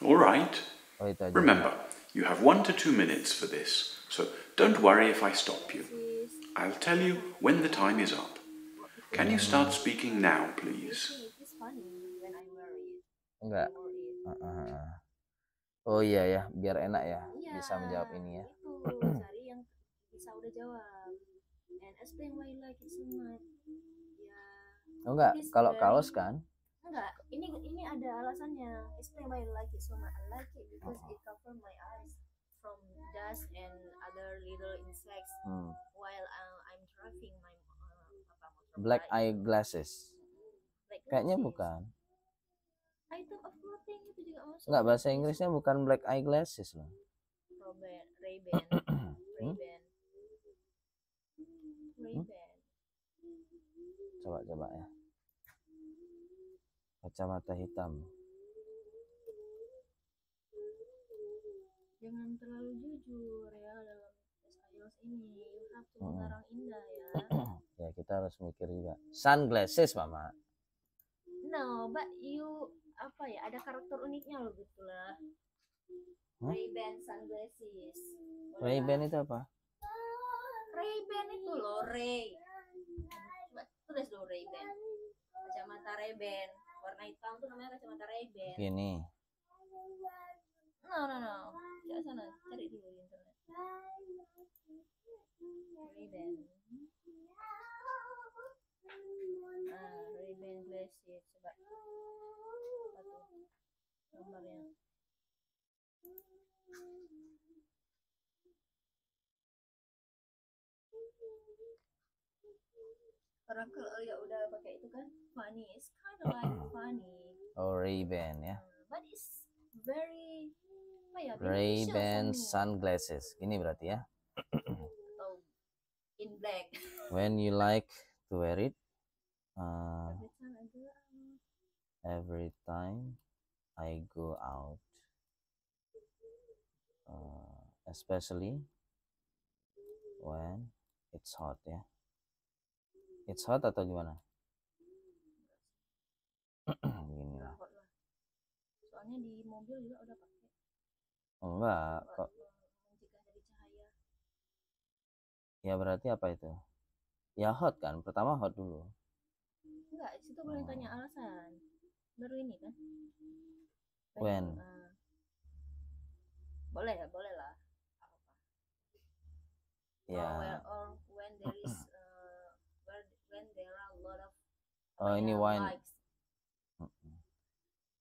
All right. Oh, itu aja. Remember, you have 1 to 2 minutes for this, so don't worry if I stop you. I'll tell you when the time is up. Can you start speaking now, please? It's funny when I wear it. Enggak. Oh iya ya, biar enak ya, bisa menjawab ini ya. Itu cari yang bisa udah jawab. And explain why you like it so much. Ya. Oh enggak, kalau kaos kan? Enggak, ini ada alasannya. Explain why you like it so much. I like it because it cover my eyes from dust and other little insects while I'm driving my Black motorbike. eyeglasses. Black Kayaknya glasses. bukan. Item of clothing itu juga masuk. Enggak, bahasa Inggrisnya bukan black eyeglasses loh. Ray-Ban. Ray-Ban. Ray-Ban. Coba ya. Kacamata hitam. Jangan terlalu jujur ya dalam tes IELTS ini. You have to mengarang indah ya. Ya, kita harus mikir juga. Sunglasses, Mama. No, but you apa ya? Ada karakter uniknya loh gitu lah. Ray-Ban sunglasses. Ray-Ban itu apa? Ray-Ban itu loh, Ray. Coba tulis dulu Ray-Ban. Kacamata Ray-Ban. Warna hitam tuh namanya kacamata Ray-Ban. Gini. No. Coba sana, cari dulu di internet. Ray-Ban. Ray-Ban glasses. Coba. Apa tuh? Gambarnya. Karena kalau ya udah pakai itu kan funny, it's kind of like funny. Oh, Ray-Ban ya. But it's very apa ya? Ray-Ban sunglasses. Ini berarti ya. Atau in black. When you like to wear it, every time I go out, especially when it's hot ya. It's hot atau gimana? Gini lah. Soalnya di mobil juga udah pakai. Enggak kok. Mencegah dari cahaya. Ya berarti apa itu? Ya hot kan. Pertama hot dulu. Enggak, situ boleh tanya alasan. Baru ini kan? When? Boleh lah. Apa? Ya. Or when there is when there are a lot of ini wine. likes.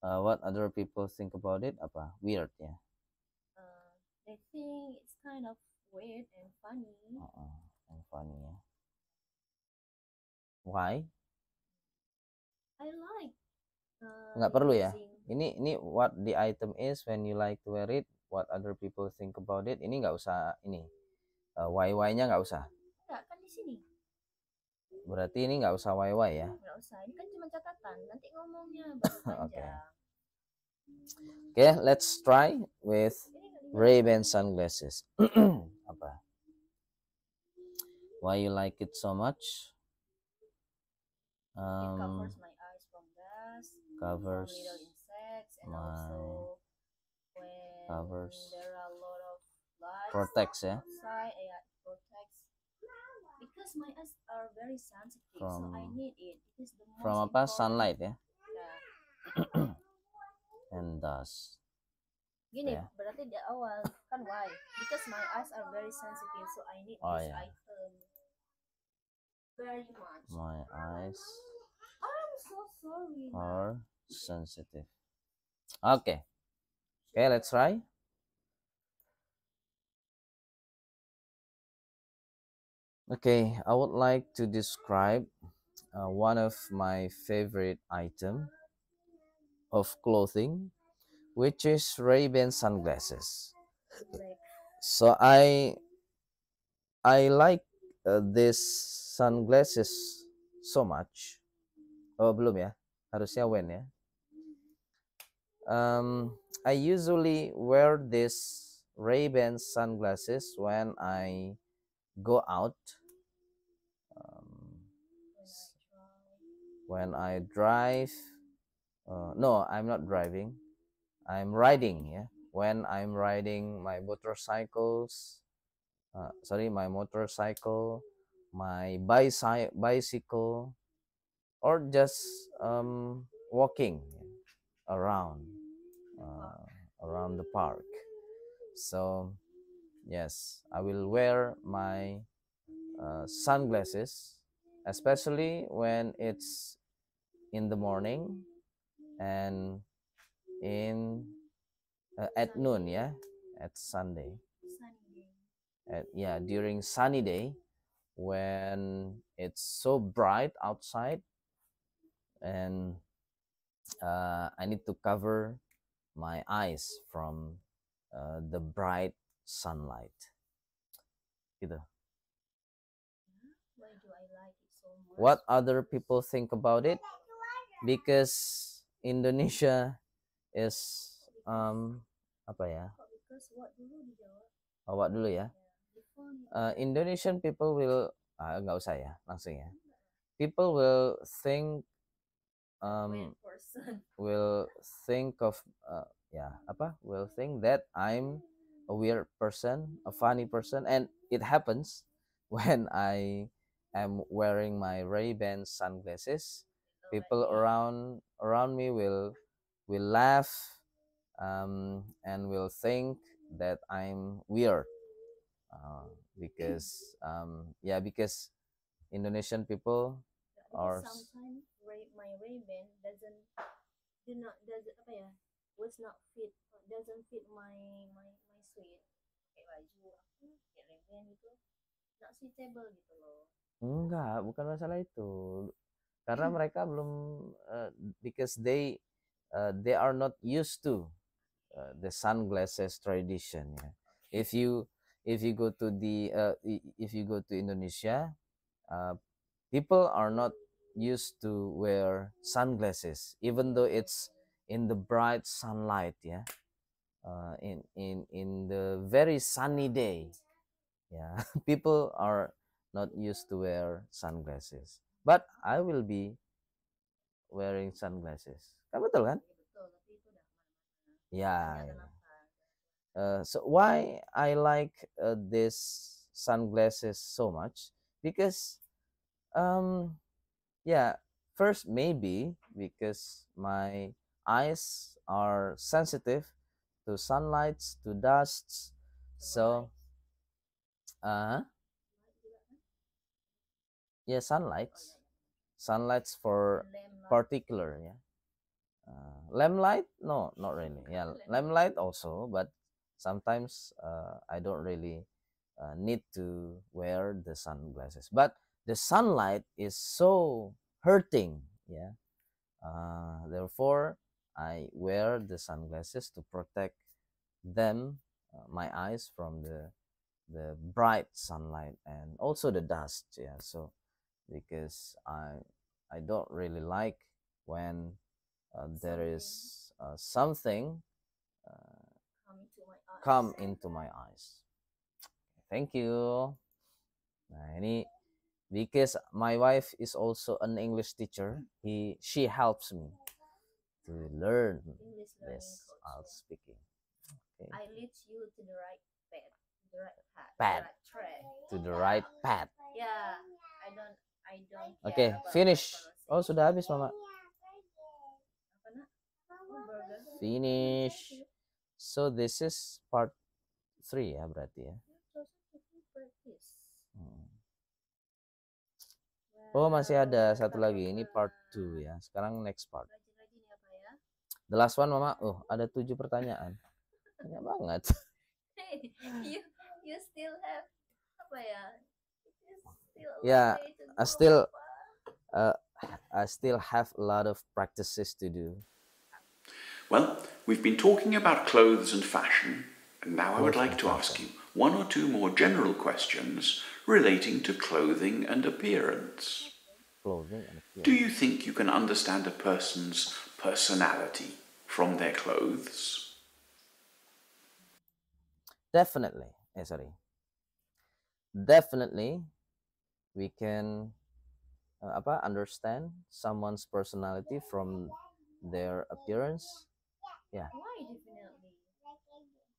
What other people think about it? Apa? Weird ya? They think it's kind of weird and funny. And funny ya. Why? I like. Nggak perlu ya. Ini what the item is when you like to wear it. What other people think about it. Ini nggak usah ini. Why-nya nggak usah. Nggak kan di sini. Berarti ini nggak usah why ya? Nggak usah. Ini kan cuma catatan. Nanti ngomongnya baru panjang. Okay, let's try with Ray-Ban sunglasses. Apa? Why you like it so much? It covers my eyes from dust, covers from little insects, and my also when there are a lot of lights protects ya. outside, it protects. Because my eyes are very sensitive, so I need it. It is the most From apa? important. Sunlight ya. Yeah. And dust. Gini, Yeah. berarti di awal kan why? Because my eyes are very sensitive, so I need this item very much. My eyes I'm so sorry. are sensitive. Okay, let's try. Okay, I would like to describe one of my favorite item of clothing, which is Ray-Ban sunglasses. So I like this sunglasses so much. Oh belum ya, harusnya when ya. I usually wear this Ray-Ban sunglasses when I go out, when I drive. No, I'm not driving. I'm riding. Yeah, when I'm riding my motorcycles. My motorcycle, my bicycle, or just walking around the park. So yes, I will wear my sunglasses, especially when it's in the morning and at noon, at Sunday. yeah, during sunny day, when it's so bright outside, and I need to cover my eyes from the bright sunlight. Gitu. Why do I like it so much? What other people think about it? Because Indonesia is apa ya? Because what dulu dijawab? What dulu ya? Indonesian people will nggak usah ya, langsung ya. People will think will think of will think that I'm a weird person, a funny person, and it happens when I am wearing my Ray-Ban sunglasses. People around me will laugh and will think that I'm weird because because Indonesian people are sometimes my Ray-Ban was not fit, doesn't fit my suit. Kayak baju aku kayak Ray-Ban itu not suitable gitu loh. Enggak, bukan masalah itu. Karena mereka belum because they are not used to the sunglasses tradition. Yeah. If you go to Indonesia, people are not used to wear sunglasses, even though it's in the bright sunlight. Yeah, in the very sunny day. Yeah, people are not used to wear sunglasses, but I will be wearing sunglasses. Kan betul kan? Yeah. So why I like this sunglasses so much? Because first maybe because my eyes are sensitive to sunlights, to dusts. So sunlights for particular, yeah. Lamplight, no, not really. Yeah, lamplight also, but sometimes I don't really need to wear the sunglasses. But the sunlight is so hurting, yeah. Therefore, I wear the sunglasses to protect them, my eyes, from the bright sunlight and also the dust. Yeah, so because I don't really like when there is something come into my eyes. Thank you. Nah, ini because my wife is also an English teacher. She helps me to learn this speaking. Okay. I lead you to the right path, the right path, Path. the right track. To the right path. Yeah, I don't. Okay, finish. Oh, sudah habis, Mama. Finish. So this is part 3 ya berarti ya. Oh, masih ada satu lagi. Ini part 2 ya. Sekarang next part. The last one, Mama. Oh, ada 7 pertanyaan. Banyak banget. You still have apa ya? Yeah, I still have a lot of practices to do. Well, we've been talking about clothes and fashion, and now I would like to ask you 1 or 2 more general questions relating to clothing and appearance. Do you think you can understand a person's personality from their clothes? Definitely. Definitely, we can understand someone's personality from their appearance. Yeah. Why definitely?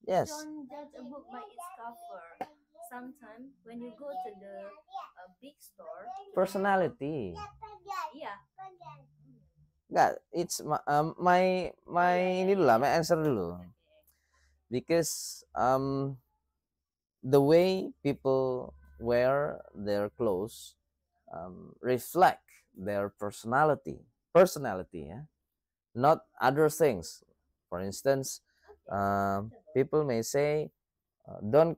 Yes. Don't judge a book by its cover. Sometimes when you go to the big store, Personality. Yeah. Enggak, it's my ini dulu lah, my answer dulu. Because the way people wear their clothes reflect their personality, yeah, not other things. For instance, people may say don't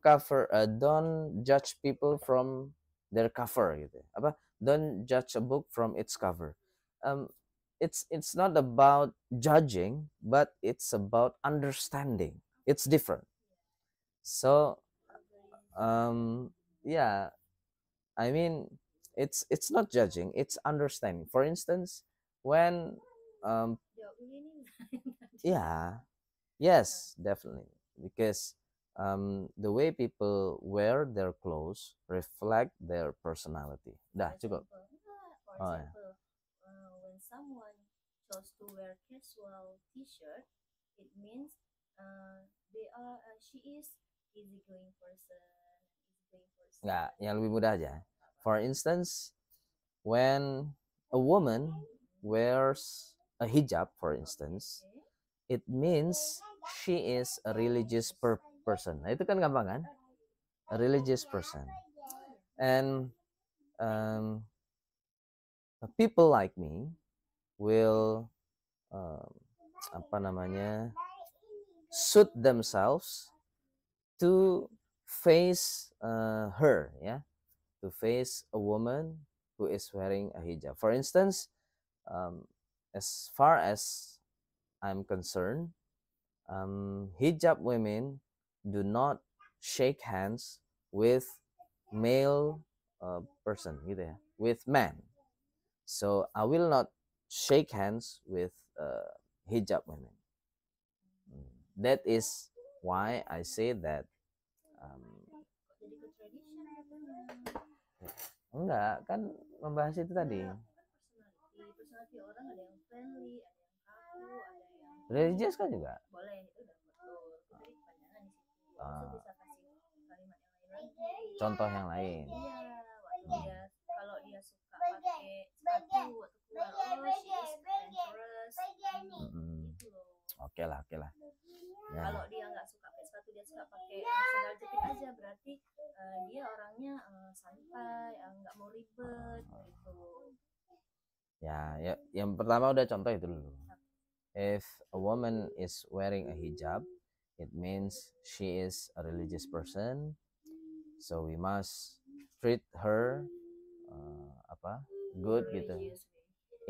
judge people from their cover gitu. Apa? Don't judge a book from its cover. Um, it's not about judging, but it's about understanding. It's different. So yeah, I mean, it's not judging, it's understanding. For instance, when yeah, yes, definitely, because the way people wear their clothes reflect their personality. Dah cukup. For example, when someone chose to wear casual T-shirt, it means she is easygoing person. Nggak, yang lebih mudah aja. For instance, when a woman wears a hijab, for instance, it means she is a religious person. Nah, itu kan gampang kan? A religious person. And people like me will apa namanya, suit themselves to face her, yeah, to face a woman who is wearing a hijab. For instance, as far as I'm concerned, hijab women do not shake hands with male person gitu ya, with men. So I will not shake hands with hijab women. That is why I say that enggak, kan membahas itu tadi. Personality orang ada yang friendly, ada yang kaku, ada yang religious kan juga. Boleh, itu udah betul. Itu tadi pandangan di situ. Bisa kasih kalimat yang lain lagi. Contoh yang lain. Iya, waktu dia kalau dia suka pakai sepatu waktu keluar, she is adventurous. Gitu loh. Oke lah. Ya. Kalau dia nggak suka pakai sepatu, dia suka pakai sandal jepit aja, berarti dia orangnya santai, nggak mau ribet gitu. Ya, yang pertama udah contoh itu dulu. If a woman is wearing a hijab, it means she is a religious person. So we must treat her good gitu,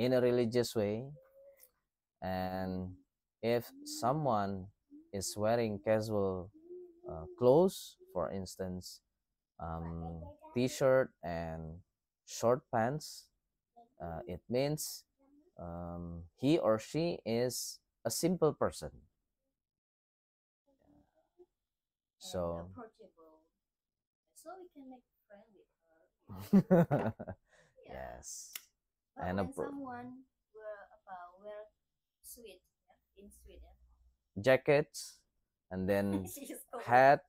in a religious way. And if someone is wearing casual clothes, for instance, t-shirt and short pants, it means he or she is a simple person. So approachable, so we can make friend with her. Yes. But and when someone wear sweet, in sweet, jackets and then hat,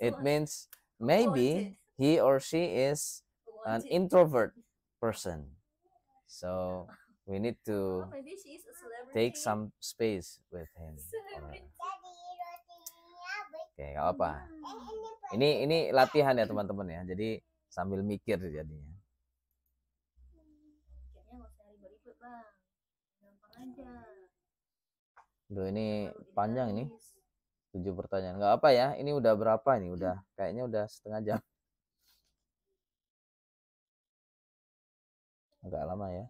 it means maybe he or she is an introvert person. So we need to take some space with him. Oke, gak apa. Ini latihan ya teman-teman ya. Jadi sambil mikir jadinya. Duh, ini panjang ini. 7 pertanyaan. Nggak apa ya. Ini udah berapa ini? Kayaknya udah setengah jam. Agak lama ya.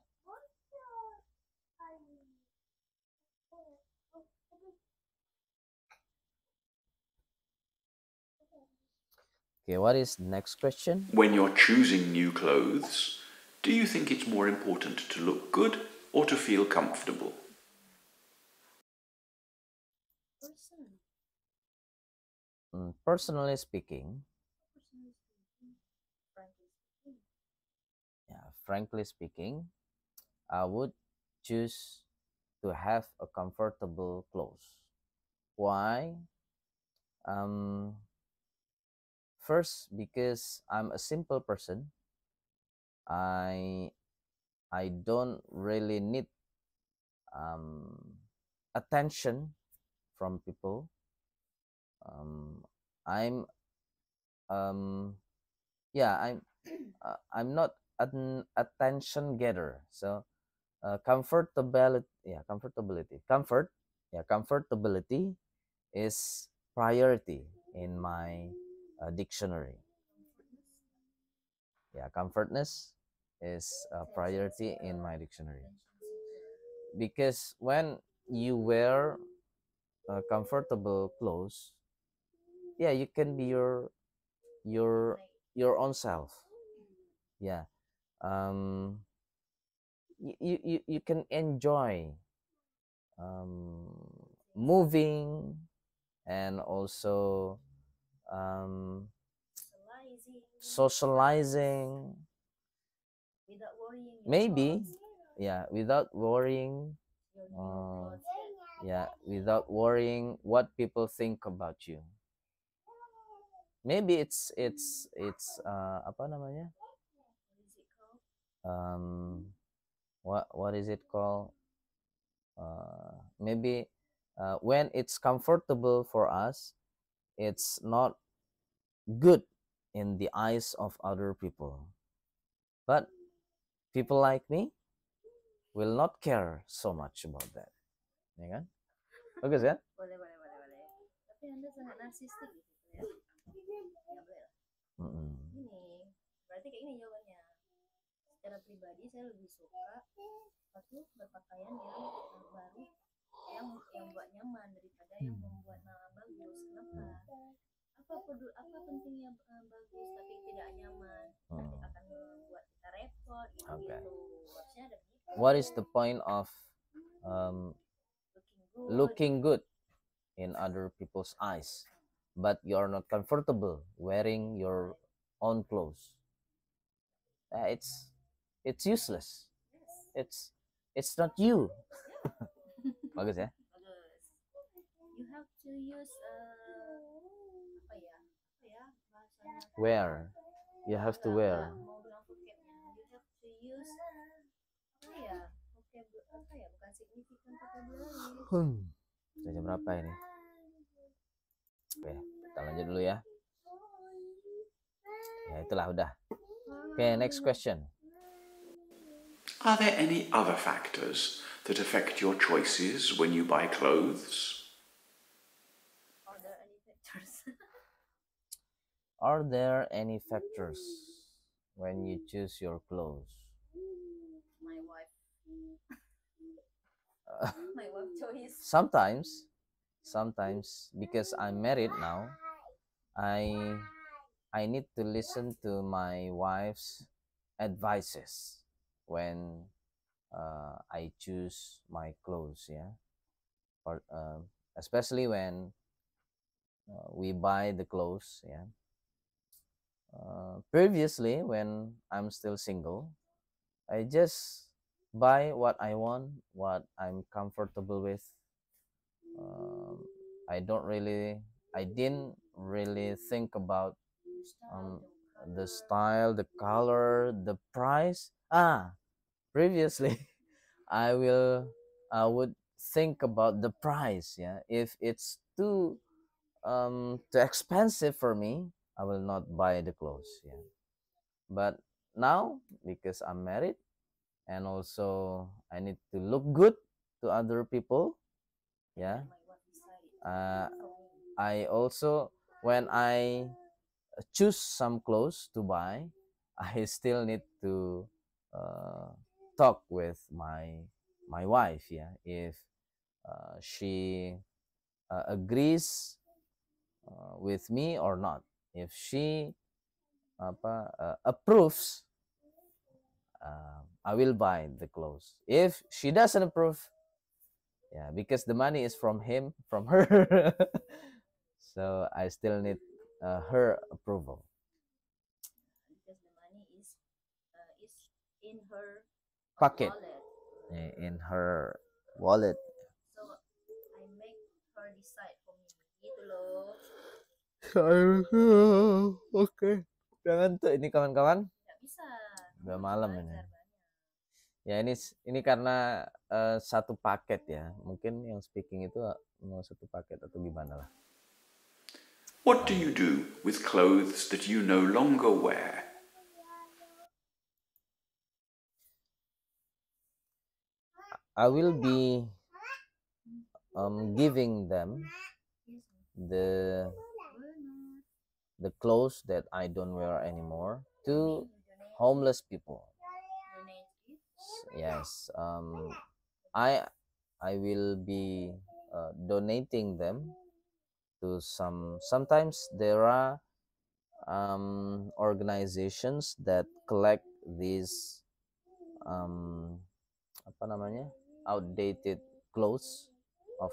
Okay, what is the next question? When you're choosing new clothes, do you think it's more important to look good or to feel comfortable? Personally speaking, frankly speaking, I would choose to have a comfortable clothes. Why? First, because I'm a simple person. I don't really need attention from people. I'm not an attention getter. So comfortability is priority in my dictionary. Yeah, comfortness is a priority in my dictionary, because when you wear comfortable clothes, yeah, you can be your your own self. Yeah, you can enjoy moving, and also socializing, without worrying your maybe, thoughts. yeah, without worrying, Your uh, thoughts, yeah, without worrying what people think about you. Maybe it's apa namanya, what is it called? um what is it called, maybe when it's comfortable for us, it's not good in the eyes of other people, but people like me will not care so much about that, ya kan? Bagus ya. Boleh, boleh, boleh, boleh. Tapi Anda sangat narsistik gitu ya. Ya boleh lah. Mm-mm. Ini berarti kayak ini jawabannya. Secara pribadi saya lebih suka satu berpakaian yang baru, yang buat nyaman daripada yang membuat bagus. Kenapa? Apa pentingnya bagus tapi tidak nyaman? Akan membuat kita repot gitu. Okay. Harusnya ada begitu. What is the point of looking good in other people's eyes, but you're not comfortable wearing your own clothes? It's useless. It's not you. Bagus ya. Bagus. You have to use apa ya bahasanya? Wear. You have to wear. Mau bilang vocabnya. You have to use bukan signifikan vocabulary. Udah jam berapa ini? Oke, kita lanjut dulu ya. Ya itulah udah. Oke, next question. Are there any other factors that affect your choices when you buy clothes? Are there any factors? Are there any factors when you choose your clothes? My wife. My wife choice. Sometimes because I'm married now, I need to listen to my wife's advices when I choose my clothes, yeah, or especially when we buy the clothes, yeah. Previously, when I'm still single, I just buy what I want, what I'm comfortable with. I didn't really think about the style, the color, the price. Previously, I would think about the price. Yeah, if it's too expensive for me, I will not buy the clothes. Yeah, but now because I'm married, and also I need to look good to other people. Yeah, I also, when I choose some clothes to buy, I still need to talk with my wife. Yeah, if she agrees with me or not. If she approves, I will buy the clothes. If she doesn't approve, yeah, because the money is from her, so I still need her approval. Because the money is in her Pocket. wallet. In her wallet. So I make her decide for me. Gitu loh. Oke. Jangan tuh ini kawan-kawan. Nggak bisa. Udah malam ini. Banyak. Ya ini karena satu paket ya. Mungkin yang speaking itu mau satu paket atau gimana lah. What do you do with clothes that you no longer wear? I will be giving them the clothes that I don't wear anymore to homeless people. Yes, I will be donating them to sometimes there are organizations that collect these apa namanya, outdated clothes of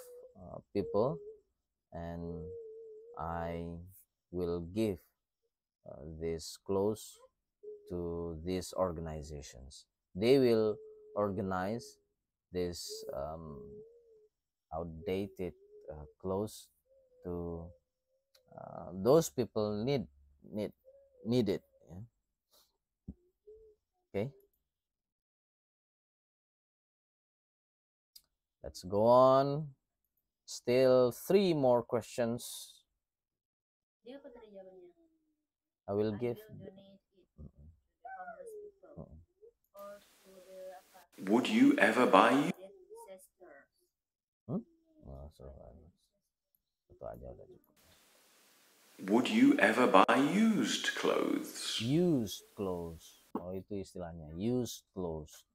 people, and I will give these clothes to these organizations. They will organize this outdated clothes to those people need need it. Yeah? Okay, let's go on. Still three more questions. Dia apa tadi jawabannya? I will I give. will donate it to the homeless people or to the apa? Would you ever buy Disasters. Oh, satu aja udah cukup. Would you ever buy used clothes? Used clothes. Oh, itu istilahnya. Used clothes.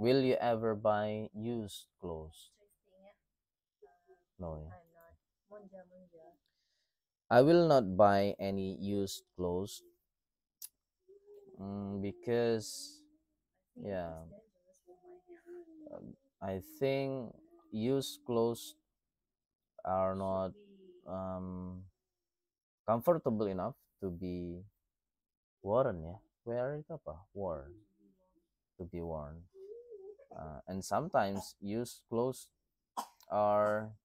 Will you ever buy used clothes? No. Yeah. I'm not. Monja. I will not buy any used clothes because, yeah, I think used clothes are not comfortable enough to be worn. Ya, wear itu apa? Worn, to be worn. And sometimes used clothes are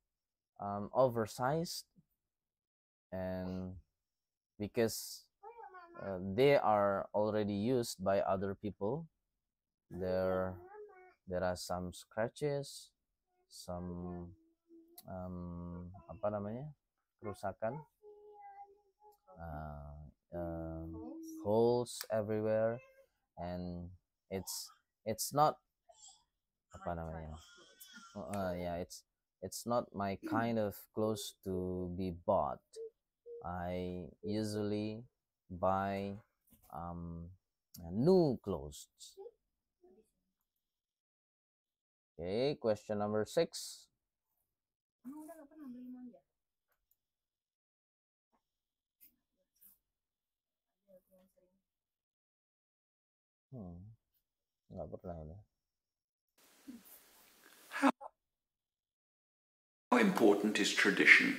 oversized, and because they are already used by other people, there are some scratches, some apa namanya, kerusakan, holes everywhere, and it's not apa namanya, yeah, it's not my kind of clothes to be bought. I usually buy new clothes. Okay, question number 6. Emang udah gak pernah beli monja? Nggak pernah udah. How important is tradition?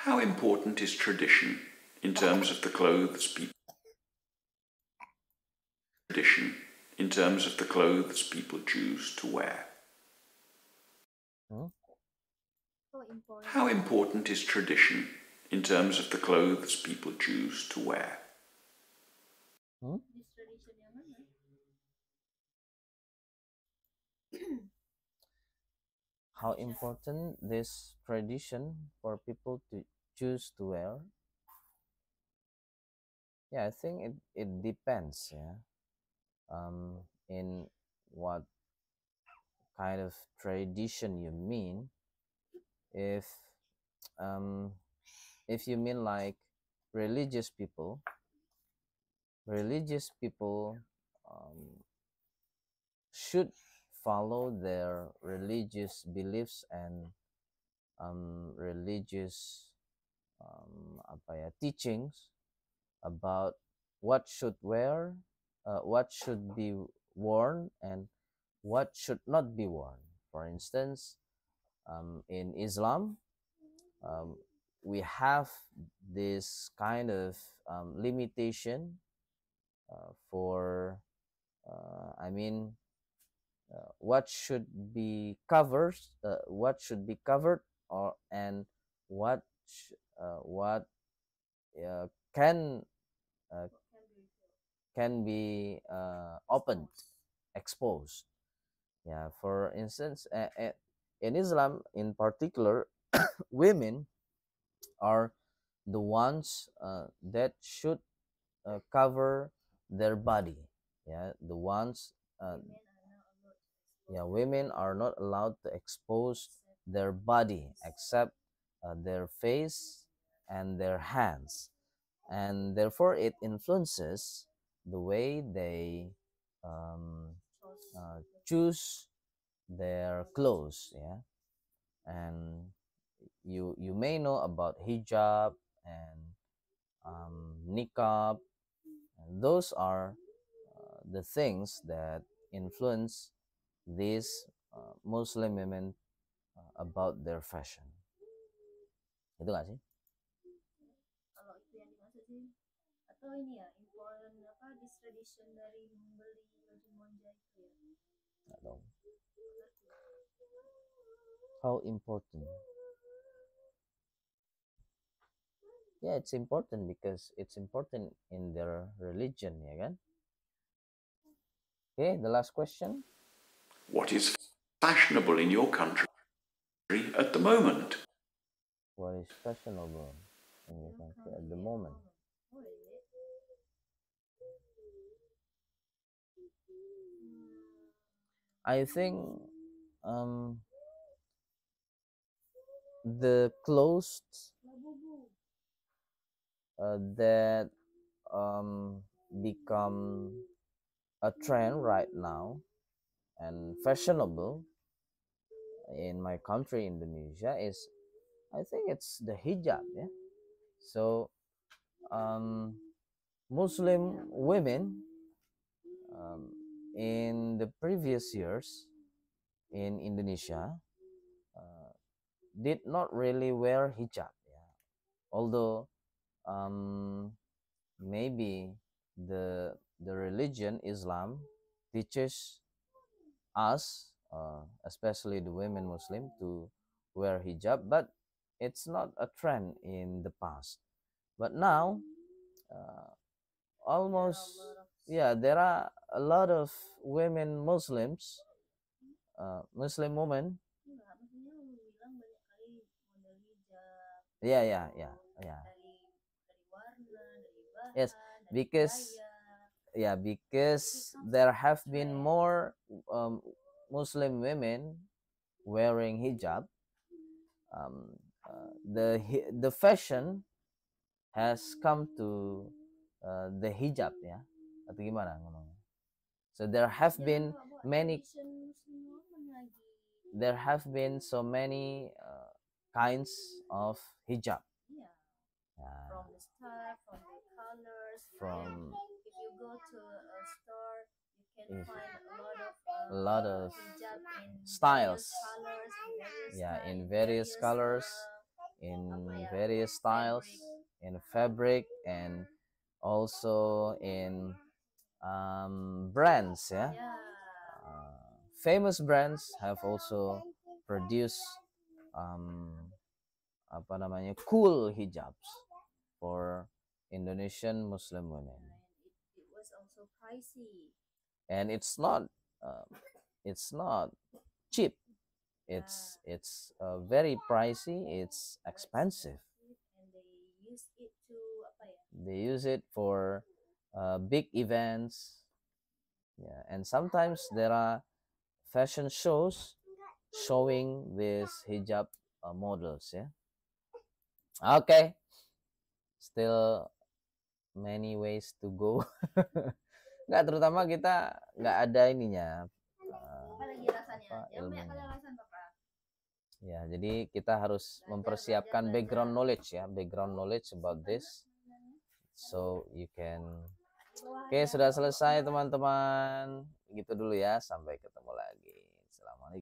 How important is tradition in terms of the clothes people choose to wear? How important is tradition in terms of the clothes people choose to wear? This tradition yang mana? How important this tradition for people to choose to wear? Yeah, I think it depends. Yeah, in what kind of tradition you mean. Um, if you mean like religious people, should follow their religious beliefs and religious apa ya, teachings about what should wear, what should be worn, and what should not be worn. For instance, in Islam, we have this kind of limitation for, I mean, what should be covered, or and what can be opened, exposed. Yeah, for instance, in Islam in particular, women are the ones that should cover their body. Yeah, the ones, yeah, women are not allowed to expose their body except their face and their hands, and therefore it influences the way they choose their clothes. Yeah, and you may know about hijab and niqab. And those are the things that influence these Muslim women about their fashion. Itu gak sih? Kalau itu yang dimaksud sih, atau ini ya, important apa tradition dari membeli baju monja itu ya? Nggak tahu. How important? Yeah, it's important because it's important in their religion, ya kan? Okay, the last question. What is fashionable in your country at the moment? What is fashionable in your country at the moment? Oh, is it? I think the clothes Labubu. that become a trend right now and fashionable in my country, Indonesia, is, I think it's the hijab. Yeah, so Muslim women in the previous years in Indonesia did not really wear hijab. Yeah, although maybe the religion Islam teaches us, especially the women Muslim, to wear hijab, but it's not a trend in the past. But now, almost, yeah, there are a lot of women Muslims, Muslim women. Enggak, maksudnya lu bilang banyak kali model hijab Yeah. dari warna, dari bahan, Yes, dari because gaya. because there have been more Muslim women wearing hijab. The fashion has come to the hijab, ya, atau gimana ngomongnya? So there have been many, there have been so many kinds of hijab. Yeah. Yeah. From the style, from the colors. From if you go to a store, you can find a lot of hijab in styles. Colors, In various colors, in various styles, in fabric, and also in brands. Yeah. Famous brands have also produced cool hijabs for Indonesian Muslim women. It was also pricey. And it's not cheap. It's very pricey. It's expensive. And they use it to They use it for big events. Yeah, and sometimes there are fashion shows showing these hijab models. Yeah. Okay. Still many ways to go. Nggak, terutama kita nggak ada ininya. Ilmunya. Ya, jadi kita harus mempersiapkan background knowledge, ya, background knowledge about this, so you can. Oke, sudah selesai teman-teman. Gitu dulu ya. Sampai ketemu lagi. Assalamualaikum.